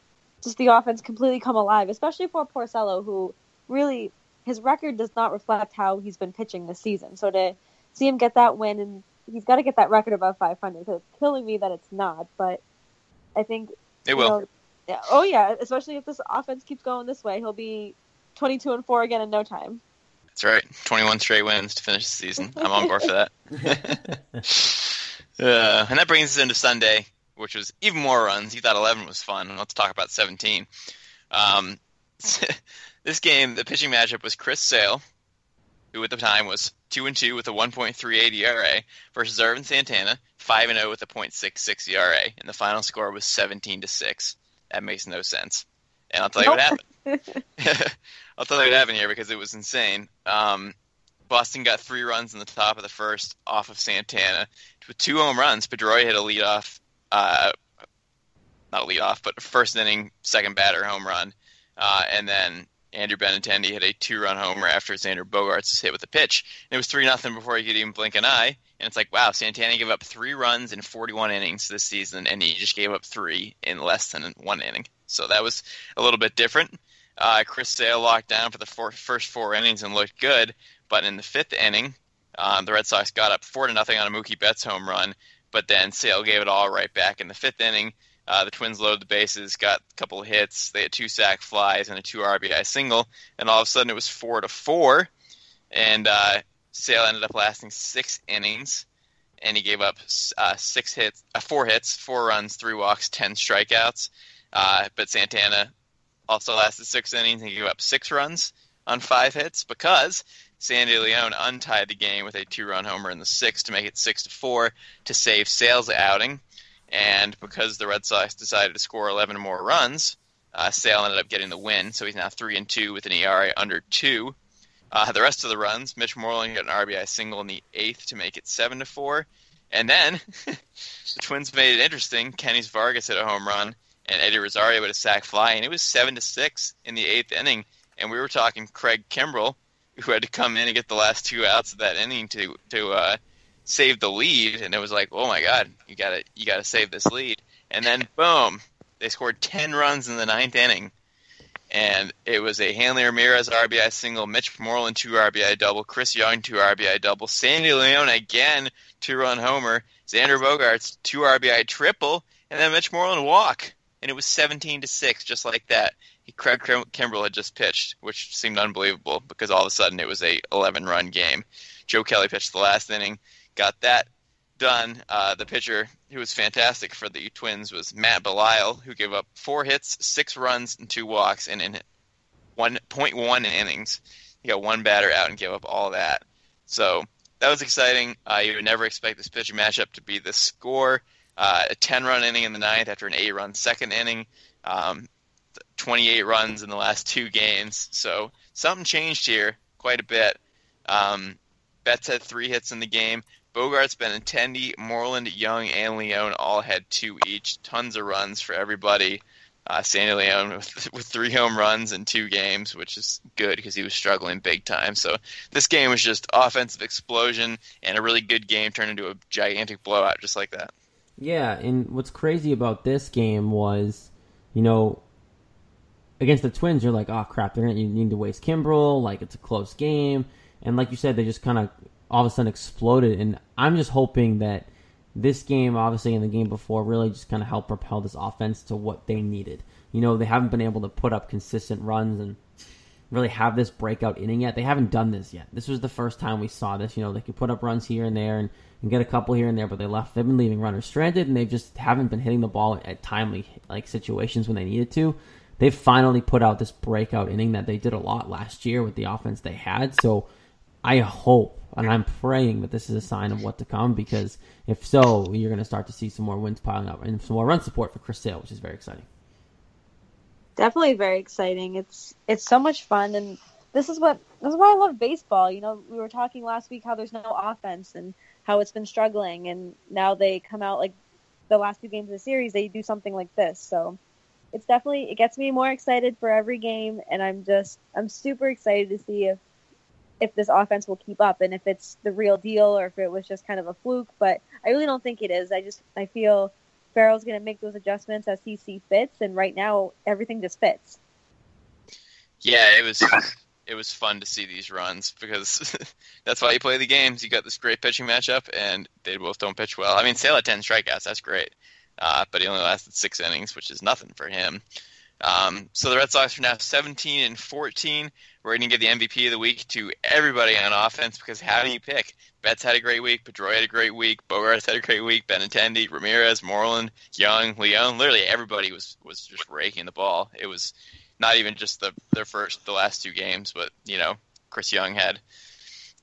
just the offense completely come alive, especially for Porcello, who really, his record does not reflect how he's been pitching this season. So to see him get that win, and he's got to get that record above 500, because it's killing me that it's not. But I think it will. Yeah, especially if this offense keeps going this way, he'll be 22-4 again in no time. That's right. 21 straight wins to finish the season. I'm on board for that. And that brings us into Sunday, which was even more runs. You thought 11 was fun. Let's talk about 17. This game, the pitching matchup was Chris Sale, who at the time was 2-2 with a 1.38 ERA, versus Irvin Santana, 5-0 with a .66 ERA, and the final score was 17-6. That makes no sense. And I'll tell you what happened. I'll tell you what happened here, because it was insane. Boston got 3 runs in the top of the first off of Santana with 2 home runs. Pedroia hit a leadoff, not a leadoff, but a first inning second batter home run, and then Andrew Benintendi hit a 2-run homer after Xander Bogaerts was hit with a pitch. And it was 3-0 before he could even blink an eye. And it's like, wow, Santana gave up 3 runs in 41 innings this season, and he just gave up 3 in less than 1 inning. So that was a little bit different. Chris Sale locked down for the first 4 innings and looked good, but in the 5th inning, the Red Sox got up 4-0 on a Mookie Betts home run, but then Sale gave it all right back in the 5th inning. The Twins loaded the bases, got a couple of hits. They had 2 sac flies and a 2 RBI single, and all of a sudden it was 4-4, and Sale ended up lasting 6 innings, and he gave up 4 hits, 4 runs, 3 walks, 10 strikeouts. But Santana also lasted 6 innings and gave up 6 runs on 5 hits, because Sandy Leon untied the game with a 2-run homer in the 6th to make it 6-4 to save Sale's outing. And because the Red Sox decided to score 11 more runs, Sale ended up getting the win. So he's now 3-2 with an ERA under 2. The rest of the runs, Mitch Moreland got an RBI single in the 8th to make it 7-4. And then the Twins made it interesting. Kenys Vargas hit a home run, and Eddie Rosario had a sac fly, and it was 7-6 in the 8th inning. And we were talking Craig Kimbrell, who had to come in and get the last 2 outs of that inning to save the lead. And it was like, oh my God, you gotta save this lead. And then boom, they scored 10 runs in the 9th inning. And it was a Hanley Ramirez RBI single, Mitch Moreland 2 RBI double, Chris Young 2 RBI double, Sandy Leon again 2-run homer, Xander Bogaerts 2 RBI triple, and then Mitch Moreland walk. And it was 17-6, just like that. Craig Kimbrell had just pitched, which seemed unbelievable, because all of a sudden it was a 11-run game. Joe Kelly pitched the last inning, got that done. The pitcher who was fantastic for the Twins was Matt Belisle, who gave up 4 hits, 6 runs, and 2 walks, and in 1.1 innings, he got 1 batter out and gave up all that. So that was exciting. You would never expect this pitching matchup to be this score. A 10-run inning in the 9th after an 8-run second inning. 28 runs in the last 2 games. So something changed here quite a bit. Betts had 3 hits in the game. Bogaerts, Benintendi, Moreland, Young, and Leon all had 2 each. Tons of runs for everybody. Sandy Leon with 3 home runs in 2 games, which is good because he was struggling big time. So this game was just offensive explosion, and a really good game turned into a gigantic blowout just like that. Yeah, and what's crazy about this game was, you know, against the Twins, you're like, oh crap, you need to waste Kimbrel, like it's a close game. And like you said, they just kind of all of a sudden exploded. And I'm just hoping that this game, obviously, and the game before, really just kind of helped propel this offense to what they needed. They haven't been able to put up consistent runs and really have this breakout inning yet. They haven't done this yet. This was the first time we saw this. They could put up runs here and there and get a couple here and there, but they've been leaving runners stranded, and they just haven't been hitting the ball at timely situations when they needed to. They've finally put out this breakout inning that they did a lot last year with the offense they had. So I hope, and I'm praying that this is a sign of what to come, because if so, you're going to start to see some more wins piling up and some more run support for Chris Sale, which is very exciting. Definitely very exciting. It's so much fun, and this is why I love baseball. We were talking last week how there's no offense and how it's been struggling, and now they come out like the last 2 games of the series, they do something like this. So it gets me more excited for every game, and I'm super excited to see if this offense will keep up and if it's the real deal or if it was just kind of a fluke. But I really don't think it is. I feel Farrell's going to make those adjustments as he sees fits, and right now everything just fits. Yeah, it was fun to see these runs, because that's why you play the games. You got this great pitching matchup, and they both don't pitch well. I mean, Sale had 10 strikeouts, that's great, but he only lasted 6 innings, which is nothing for him. So the Red Sox are now 17-14. We're going to give the MVP of the week to everybody on offense, because how do you pick? Betts had a great week. Pedroia had a great week. Bogarts had a great week. Benintendi, Ramirez, Moreland, Young, Leon. Literally everybody was just raking the ball. It was not even just the last 2 games, but Chris Young had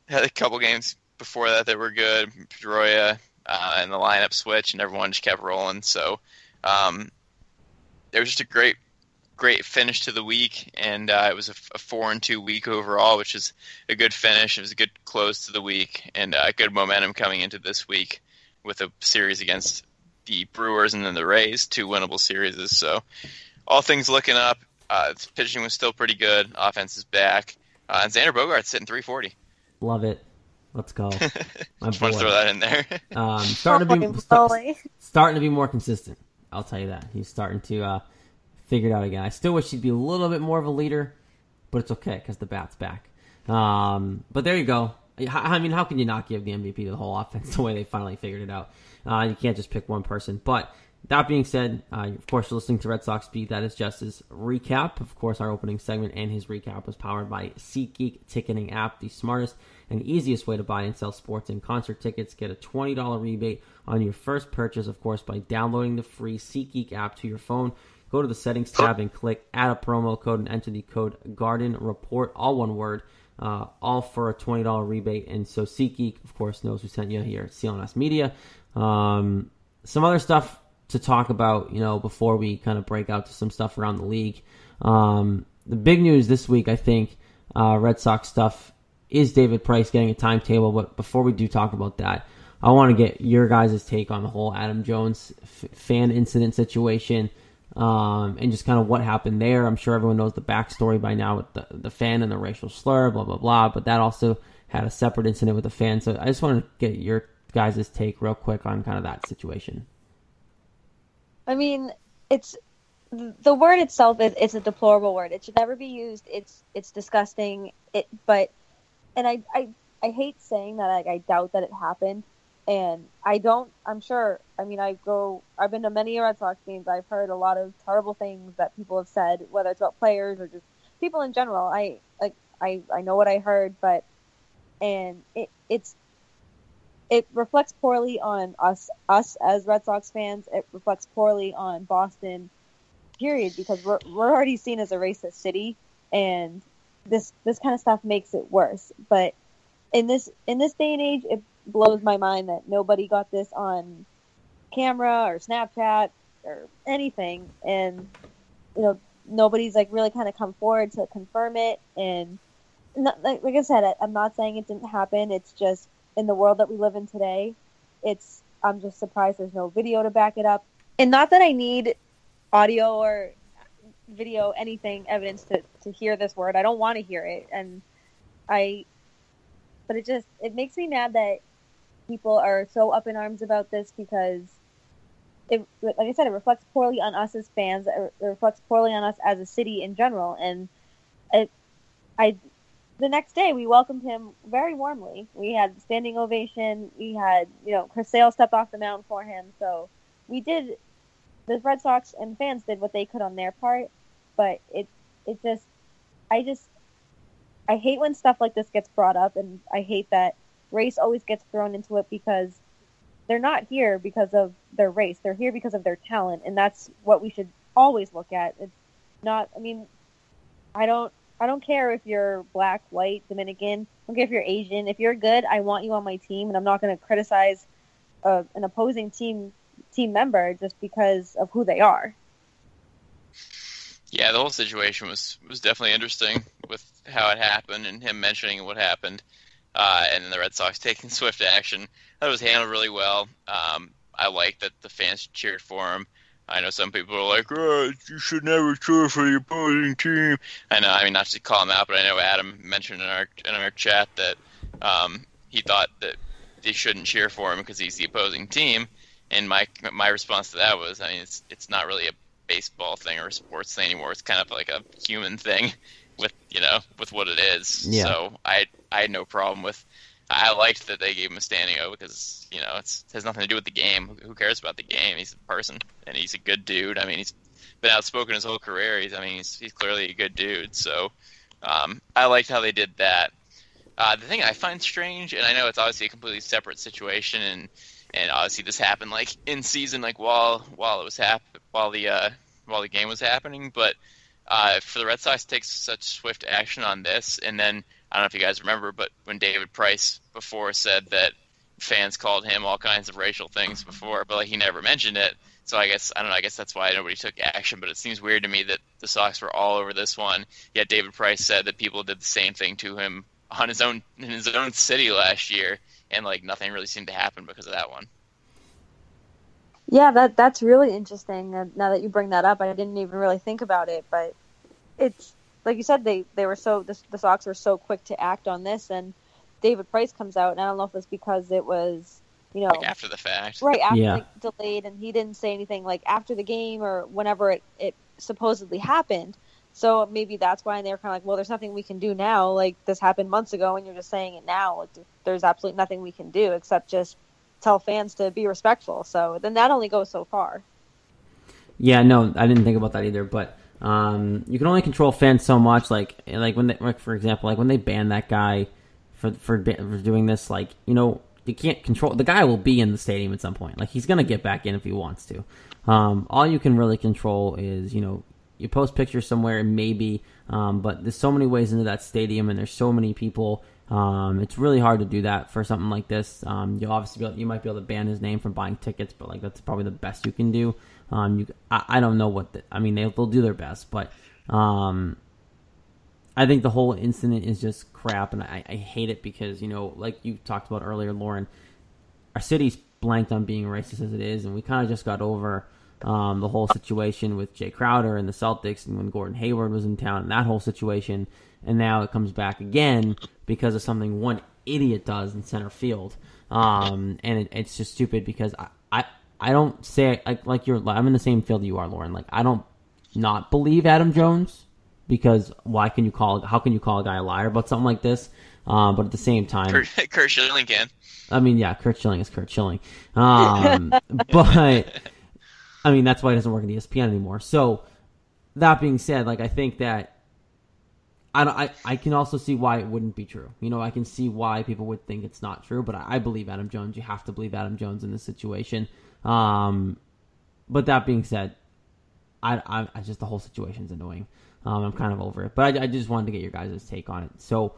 a couple games before that were good. Pedroia and the lineup switch, and everyone just kept rolling. So it was just a great finish to the week, and it was a 4-2 week overall, which is a good finish. It was a good close to the week, and good momentum coming into this week with a series against the Brewers and then the Rays, 2 winnable series. So all things looking up. Pitching was still pretty good. Offense is back. And Xander Bogaerts sitting 340. Love it. Let's go. My just want to throw that in there. Starting to be more consistent. I'll tell you that. He's starting to figure it out again. I still wish he'd be a little bit more of a leader, but it's okay because the bat's back. But there you go. I mean, how can you not give the MVP to the whole offense the way they finally figured it out? You can't just pick one person. But that being said, of course, you're listening to Red Sox Beat. That is Jess's recap. Of course, our opening segment and his recap was powered by SeatGeek Ticketing app, the smartest and easiest way to buy and sell sports and concert tickets. Get a $20 rebate on your first purchase, of course, by downloading the free SeatGeek app to your phone. Go to the settings tab and click add a promo code and enter the code Garden Report, all one word, all for a $20 rebate. And so SeatGeek, of course, knows who sent you here at CLNS Media. Some other stuff to talk about, before we kind of break out to some stuff around the league. The big news this week, I think, Red Sox stuff, is David Price getting a timetable. But before we do talk about that, I want to get your guys' take on the whole Adam Jones fan incident situation, and just kind of what happened there. I'm sure everyone knows the backstory by now with the fan and the racial slur, blah, blah, blah. But that also had a separate incident with the fan. So I just want to get your guys' take real quick on kind of that situation. I mean, it's the word itself it's a deplorable word. It should never be used. It's disgusting. I hate saying that. I doubt that it happened, and I'm sure. I mean, I've been to many Red Sox games. I've heard a lot of terrible things that people have said, whether it's about players or just people in general. I know what I heard, and it reflects poorly on us as Red Sox fans. It reflects poorly on Boston, period, because we're already seen as a racist city, and this kind of stuff makes it worse. But in this day and age, it blows my mind that nobody got this on camera or Snapchat or anything, and nobody's really kind of come forward to confirm it. And like I said, I'm not saying it didn't happen. It's just, in the world that we live in today, I'm just surprised there's no video to back it up. And not that I need audio or video, anything, evidence to hear this word. I don't want to hear it. But it makes me mad that people are so up in arms about this, because like I said, it reflects poorly on us as fans. It reflects poorly on us as a city in general. And the next day we welcomed him very warmly. We had standing ovation. We had, Chris Sale stepped off the mound for him. So the Red Sox and fans did what they could on their part. But I hate when stuff like this gets brought up, and I hate that race always gets thrown into it, because they're not here because of their race. They're here because of their talent, and that's what we should always look at. It's not, I don't care if you're black, white, Dominican. I don't care if you're Asian. If you're good, I want you on my team, and I'm not going to criticize an opposing team member just because of who they are. Yeah, the whole situation was definitely interesting with how it happened and him mentioning what happened, and then the Red Sox taking swift action. That was handled really well. I like that the fans cheered for him. I know some people are like, "Oh, you should never cheer for the opposing team." I know, not to call him out, but I know Adam mentioned in our chat that he thought that they shouldn't cheer for him because he's the opposing team. And my response to that was, it's not really a baseball thing or a sports thing anymore. It's kind of like a human thing with what it is. Yeah. So I had no problem with. I liked that they gave him a standing O because it has nothing to do with the game. Who cares about the game? He's a person and he's a good dude. He's been outspoken his whole career. He's clearly a good dude. So I liked how they did that. The thing I find strange, and I know it's obviously a completely separate situation, and obviously this happened like in season, like while the game was happening, but for the Red Sox to take such swift action on this, and then I don't know if you guys remember, but when David Price before said that fans called him all kinds of racial things before, but he never mentioned it. So I guess that's why nobody took action. But it seems weird to me that the Sox were all over this one. Yet David Price said that people did the same thing to him in his own city last year, and nothing really seemed to happen because of that one. Yeah, that's really interesting. Now that you bring that up, I didn't even really think about it, but it's like you said, the Sox were so quick to act on this, and David Price comes out, and I don't know if it's because it was, after the fact, right after delayed, and he didn't say anything after the game or whenever it supposedly happened. So maybe that's why they're kind of like, well, there's nothing we can do now. This happened months ago, and you're just saying it now. There's absolutely nothing we can do except just tell fans to be respectful. So then that only goes so far. Yeah, no, I didn't think about that either. But you can only control fans so much. Like when they, for example, when they ban that guy for doing this, you can't control. The guy will be in the stadium at some point. He's gonna get back in if he wants to. All you can really control is you post pictures somewhere, maybe, but there's so many ways into that stadium, and there's so many people. It's really hard to do that for something like this. You'll obviously you might be able to ban his name from buying tickets, but that's probably the best you can do. I don't know what they'll do their best, but I think the whole incident is just crap, and I hate it because like you talked about earlier, Lauren, our city's blanked on being racist as it is, and we kind of just got over the whole situation with Jay Crowder and the Celtics, and when Gordon Hayward was in town, and that whole situation. And now it comes back again because of something one idiot does in center field. And it's just stupid because I don't say I'm in the same field you are, Lauren. I don't not believe Adam Jones because how can you call a guy a liar about something like this? But at the same time, Kurt Schilling can. Kurt Schilling is Kurt Schilling. But that's why he doesn't work in ESPN anymore. So that being said, I think that I can also see why it wouldn't be true. I can see why people would think it's not true, but I believe Adam Jones. You have to believe Adam Jones in this situation. But that being said, I just the whole situation's annoying. I'm kind of over it, but I just wanted to get your guys' take on it. So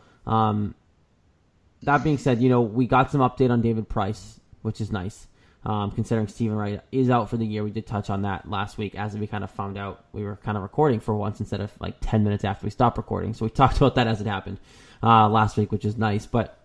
that being said, we got some update on David Price, which is nice. Considering Stephen Wright is out for the year. We did touch on that last week as we kind of found out we were kind of recording for once instead of 10 minutes after we stopped recording. So we talked about that as it happened last week, which is nice. But,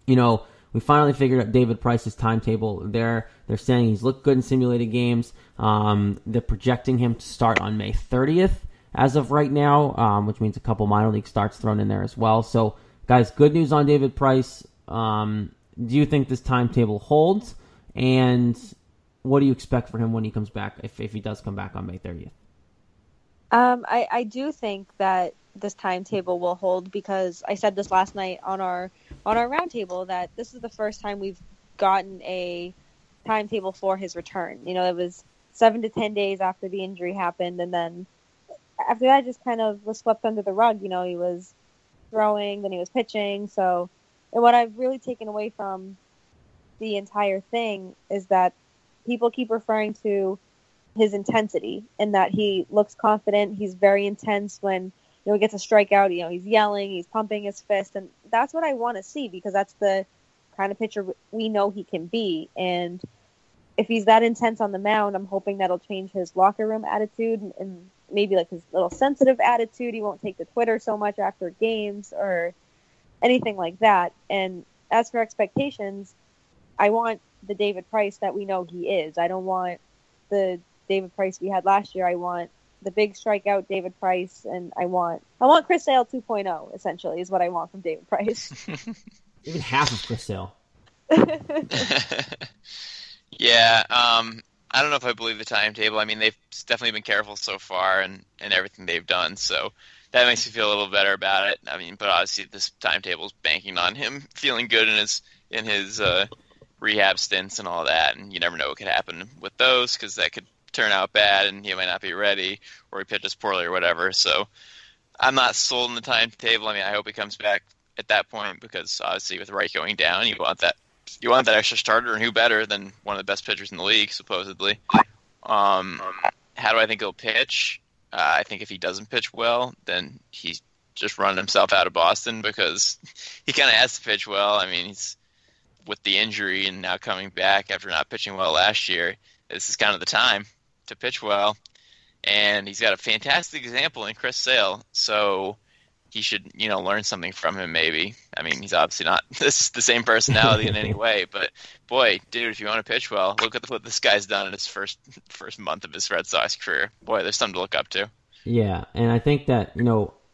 we finally figured out David Price's timetable. They're saying he's looked good in simulated games. They're projecting him to start on May 30th as of right now, which means a couple minor league starts thrown in there as well. So, guys, good news on David Price. Do you think this timetable holds? And what do you expect for him when he comes back, if he does come back on May 30th? I do think that this timetable will hold, because I said this last night on our roundtable that this is the first time we've gotten a timetable for his return. You know, it was 7 to 10 days after the injury happened, and then after that, just kind of was swept under the rug. You know, he was throwing, then he was pitching. So, and what I've really taken away from the entire thing is that people keep referring to his intensity, and that he looks confident. He's very intense when, you know, he gets a strikeout. You know, he's yelling, he's pumping his fist, and that's what I want to see, because that's the kind of pitcher we know he can be. And if he's that intense on the mound, I'm hoping that'll change his locker room attitude and maybe like his little sensitive attitude. He won't take to Twitter so much after games or anything like that. And as for expectations, I want the David Price that we know he is. I don't want the David Price we had last year. I want the big strikeout David Price, and I want Chris Sale 2.0, essentially, is what I want from David Price. Even half of Chris Sale. Yeah, I don't know if I believe the timetable. I mean, they've definitely been careful so far and everything they've done, so that makes me feel a little better about it. I mean, but obviously this timetable is banking on him feeling good in his rehab stints and all that, and you never know what could happen with those, because that could turn out bad and he might not be ready, or he pitches poorly or whatever. So I'm not sold on the timetable. I mean, I hope he comes back at that point, because obviously with Wright going down, you want that extra starter, and who better than one of the best pitchers in the league, supposedly. How do I think he'll pitch? I think if he doesn't pitch well, then he's just running himself out of Boston, because he kind of has to pitch well. I mean, he's with the injury and now coming back after not pitching well last year. This is kind of the time to pitch well, and he's got a fantastic example in Chris Sale, so he should, learn something from him maybe. I mean, he's obviously not the same personality in any way, but boy, dude, if you want to pitch well, look at what this guy's done in his first month of his Red Sox career. Boy, there's something to look up to. Yeah, and I think that,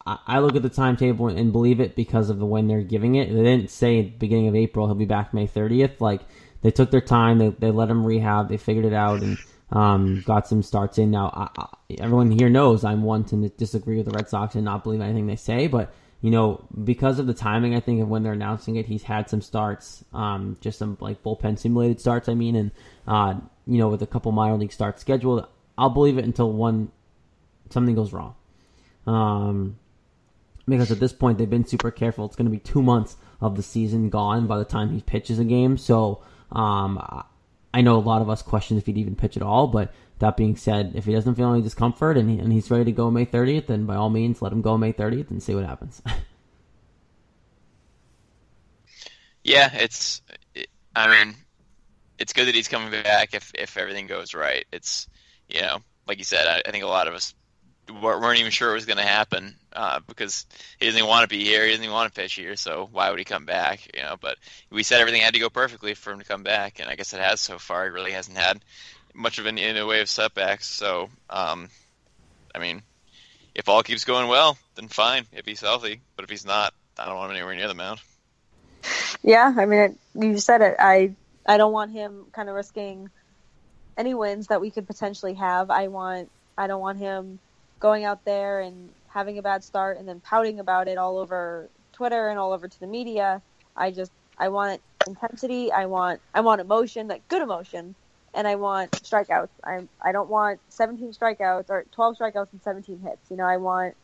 I look at the timetable and believe it because of the when they're giving it. They didn't say at the beginning of April he'll be back May 30th. Like, they took their time, they let him rehab, they figured it out, and got some starts in. Now, everyone here knows I'm one to disagree with the Red Sox and not believe anything they say, but, because of the timing, I think, of when they're announcing it, he's had some starts, just some, like, bullpen simulated starts, and, with a couple minor league starts scheduled. I'll believe it until something goes wrong. Because at this point, they've been super careful. It's going to be 2 months of the season gone by the time he pitches a game, so, I know a lot of us question if he'd even pitch at all, but that being said, if he doesn't feel any discomfort and he's ready to go May 30th, then by all means, let him go May 30th and see what happens. Yeah, it's good that he's coming back if everything goes right. It's, like you said, I think a lot of us weren't even sure it was going to happen because he doesn't even want to be here. He doesn't even want to pitch here, so why would he come back? But we said everything had to go perfectly for him to come back, and I guess it has so far. He really hasn't had much of in a way of setbacks. So, if all keeps going well, then fine, if he's healthy. But if he's not, I don't want him anywhere near the mound. Yeah, you said it. I don't want him kind of risking any wins that we could potentially have. I don't want him going out there and having a bad start and then pouting about it all over Twitter and all over to the media. I want intensity. I want emotion, like good emotion, and I want strikeouts. I don't want 17 strikeouts or 12 strikeouts and 17 hits. I want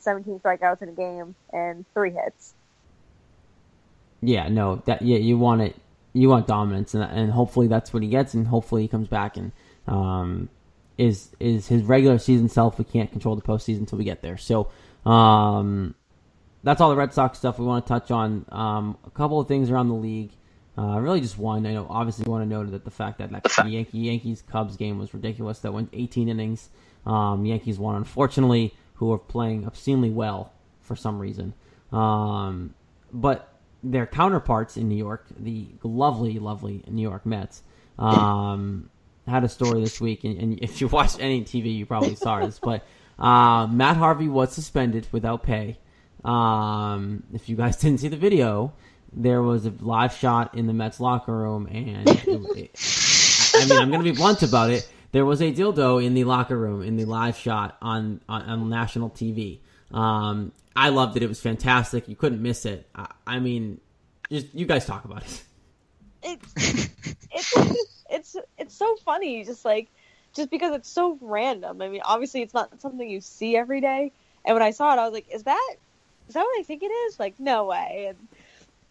17 strikeouts in a game and 3 hits. Yeah, no, you want it. You want dominance, and hopefully that's what he gets, and hopefully he comes back and is his regular season self. We can't control the postseason until we get there. So that's all the Red Sox stuff we want to touch on. A couple of things around the league. Really just one. I know obviously you want to note that the fact that the Yankees-Cubs game was ridiculous. That went 18 innings. Yankees won, unfortunately, who are playing obscenely well for some reason. But their counterparts in New York, the lovely, lovely New York Mets, had a story this week, and if you watched any TV, you probably saw this, but Matt Harvey was suspended without pay. If you guys didn't see the video, there was a live shot in the Mets locker room, and I mean, I'm going to be blunt about it. There was a dildo in the locker room in the live shot on national TV. I loved it. It was fantastic. You couldn't miss it. I mean, you guys talk about it. It's so funny, just because it's so random. I mean, obviously it's not something you see every day. And when I saw it, I was like, is that what I think it is? Like, no way.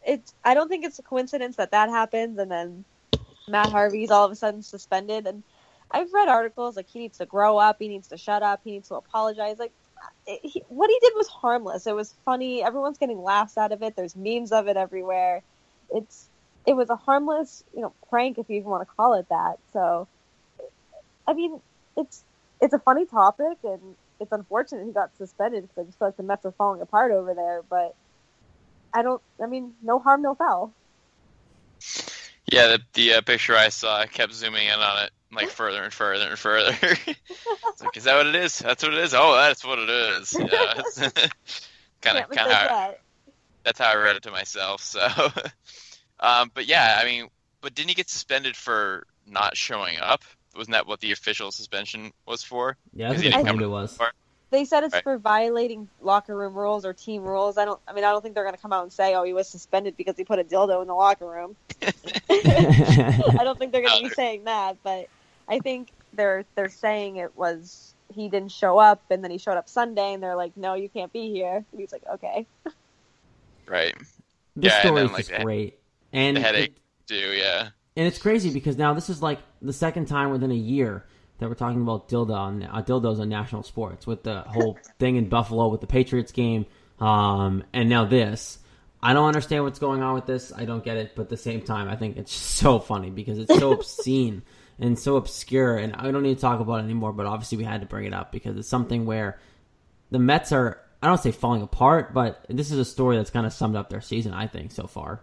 And I don't think it's a coincidence that happens. And then Matt Harvey's all of a sudden suspended. And I've read articles like he needs to grow up, he needs to shut up, he needs to apologize. Like, what he did was harmless. It was funny. Everyone's getting laughs out of it. There's memes of it everywhere. It was a harmless, prank, if you even want to call it that. So, I mean, it's a funny topic, and it's unfortunate he got suspended because I just feel like the Mets are falling apart over there. But no harm, no foul. Yeah, the picture I saw, I kept zooming in on it, like further and further and further. It's like, is that what it is? That's what it is? Oh, that's what it is. Yeah, kind of that's how I read it to myself. So, but yeah, I mean, but didn't he get suspended for not showing up? Wasn't that what the official suspension was for? Yeah, I think it was. They said it's for violating locker room rules or team rules. I don't think they're going to come out and say, oh, he was suspended because he put a dildo in the locker room. I don't think they're going to be saying that, but I think they're saying it was he didn't show up, and then he showed up Sunday, and they're like, no, you can't be here. And he's like, okay. Right. The story is just great. And the headache, too, yeah. And it's crazy because now this is like the second time within a year that we're talking about dildos on national sports, with the whole thing in Buffalo with the Patriots game, and now this. I don't understand what's going on with this. I don't get it, but at the same time, I think it's so funny because it's so obscene and so obscure, and I don't need to talk about it anymore, but obviously we had to bring it up because it's something where the Mets are, I don't say falling apart, but this is a story that's kind of summed up their season, I think, so far.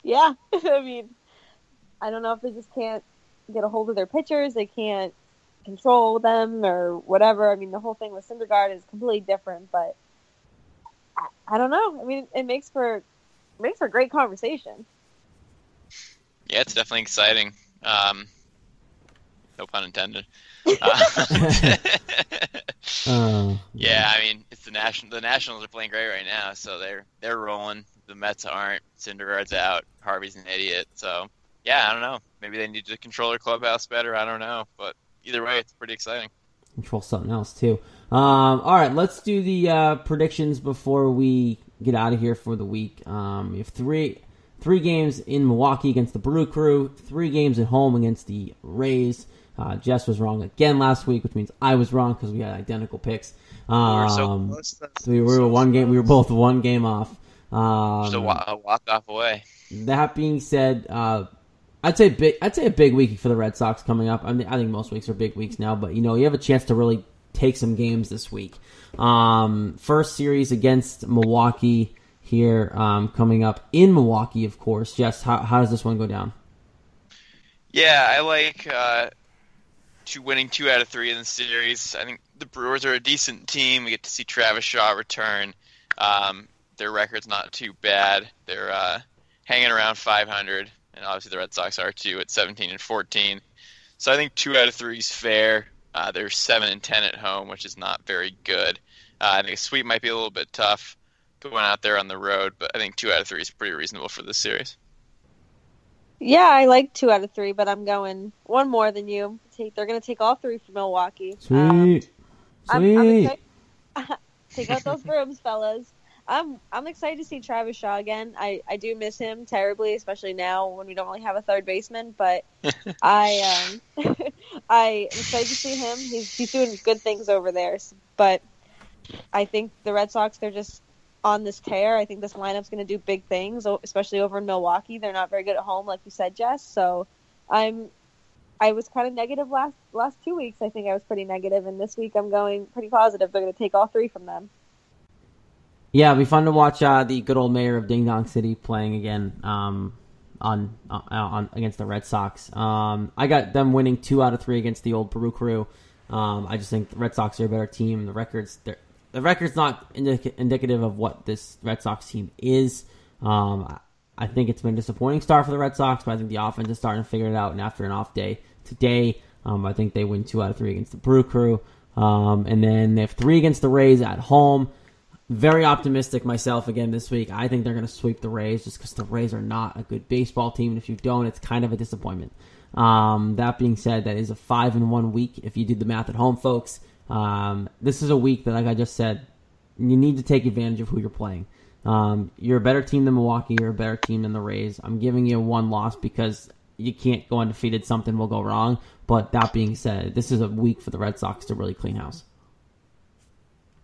Yeah, I mean, I don't know if they just can't get a hold of their pitchers, they can't control them or whatever. I mean, the whole thing with Syndergaard is completely different, but I don't know. I mean, it makes for great conversation. Yeah, it's definitely exciting. No pun intended. Yeah, I mean, it's the Nationals are playing great right now, so they're rolling. The Mets aren't. Syndergaard's out. Harvey's an idiot. So yeah, I don't know. Maybe they need to control their clubhouse better. I don't know, but either way, it's pretty exciting. Control something else too. All right, let's do the predictions before we get out of here for the week. We have three games in Milwaukee against the Brew Crew, 3 games at home against the Rays. Jess was wrong again last week, which means I was wrong because we had identical picks. We were so close. We were one game. We were both one game off. Just a walk-off away. That being said, I'd say a big week for the Red Sox coming up. I think most weeks are big weeks now, but you have a chance to really take some games this week. First series against Milwaukee here, coming up in Milwaukee, of course. Jess, how does this one go down? Yeah, I like winning 2 out of 3 in the series. I think the Brewers are a decent team. We get to see Travis Shaw return. Their record's not too bad. They're hanging around 500, and obviously the Red Sox are too at 17-14. So I think 2 out of 3 is fair. They're 7-10 at home, which is not very good. I think a sweep might be a little bit tough going out there on the road, but I think 2 out of 3 is pretty reasonable for this series. Yeah, I like 2 out of 3, but I'm going one more than you. They're going to take all 3 from Milwaukee. Sweet. I'm take out those brooms, fellas. I'm excited to see Travis Shaw again. I do miss him terribly, especially now when we don't really have a third baseman. But I am excited to see him. He's doing good things over there. But I think the Red Sox, they're just on this tear. I think this lineup's going to do big things, especially over in Milwaukee. They're not very good at home, like you said, Jess. So I was kind of negative last 2 weeks. I think I was pretty negative, and this week I'm going pretty positive. They're going to take all 3 from them. Yeah, it'll be fun to watch the good old mayor of Ding Dong City playing again on against the Red Sox. I got them winning 2 out of 3 against the old Peru Crew. I just think the Red Sox are a better team. The record's not indicative of what this Red Sox team is. I I think it's been a disappointing start for the Red Sox, but I think the offense is starting to figure it out. And after an off day today, I think they win 2 out of 3 against the Brew Crew. And then they have 3 against the Rays at home. Very optimistic myself again this week. I think they're going to sweep the Rays just because the Rays are not a good baseball team. And if you don't, it's kind of a disappointment. That being said, that is a 5-1 week if you do the math at home, folks. This is a week that, like I just said, you need to take advantage of who you're playing. You're a better team than Milwaukee. You're a better team than the Rays. I'm giving you 1 loss because you can't go undefeated. Something will go wrong. But that being said, this is a week for the Red Sox to really clean house.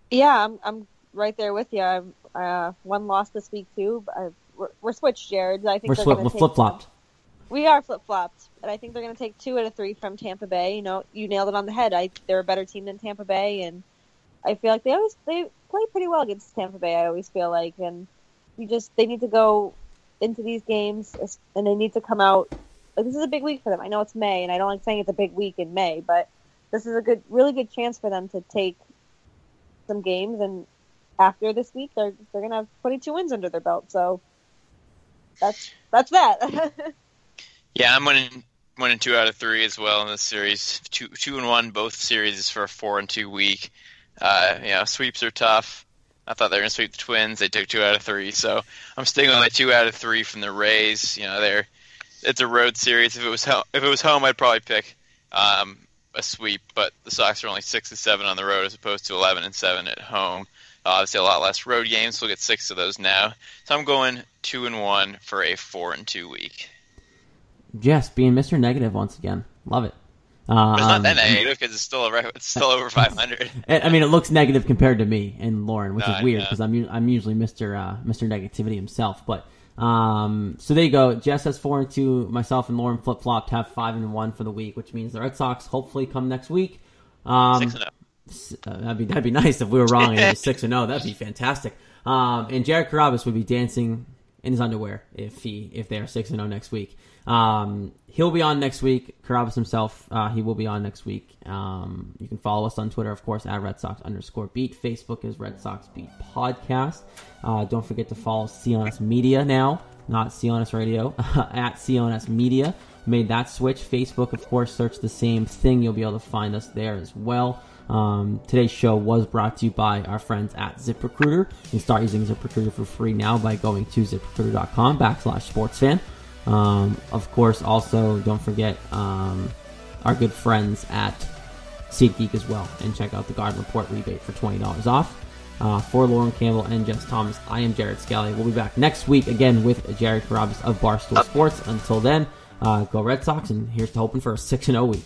Yeah, I'm right there with you. I've 1 loss this week too. We're switched, Jared. I think we're flip-flopped. We are flip-flopped, and I think they're going to take 2 out of 3 from Tampa Bay. You know, you nailed it on the head. They're a better team than Tampa Bay, and I feel like they play pretty well against Tampa Bay. I always feel like, and they need to go into these games, and they need to come out. Like, this is a big week for them. I know it's May, and I don't like saying it's a big week in May, but this is a really good chance for them to take some games, and after this week, they're going to have 22 wins under their belt. So that's that. Yeah, I'm winning 2 out of 3 as well in this series. 2-1 both series for a 4-2 week. Sweeps are tough. I thought they were going to sweep the Twins. They took 2 out of 3, so I'm sticking with my 2 out of 3 from the Rays. It's a road series. If it was home, I'd probably pick a sweep. But the Sox are only 6-7 on the road as opposed to 11-7 at home. Obviously, a lot less road games. We'll get 6 of those now. So I'm going 2-1 for a 4-2 week. Jess being Mr. Negative once again. Love it. It's not that negative because it's still over 500. I mean, it looks negative compared to me and Lauren, which is weird because I'm usually Mr. Negativity himself. But so there you go. Jess has 4-2. Myself and Lauren flip-flopped have 5-1 for the week, which means the Red Sox hopefully come next week. 6-0. That'd be nice if we were wrong and it was 6-0. That'd be fantastic. And Jared Carabas would be dancing in his underwear if they are 6-0 next week. He'll be on next week. Carabas himself, he will be on next week. You can follow us on Twitter, of course, at @RedSox_beat. Facebook is Red Sox Beat Podcast. Don't forget to follow CLNS Media now, not CLNS Radio, at CLNS Media. Made that switch. Facebook, of course, search the same thing. You'll be able to find us there as well. Today's show was brought to you by our friends at ZipRecruiter. You can start using ZipRecruiter for free now by going to ZipRecruiter.com/sportsfan. Of course, also don't forget our good friends at SeatGeek as well, and check out the Garden Report rebate for $20 off. For Lauren Campbell and Jess Thomas, I am Jared Scally. We'll be back next week again with Jared Carabas of Barstool Sports. Until then, go Red Sox, and here's to hoping for a 6-0 week.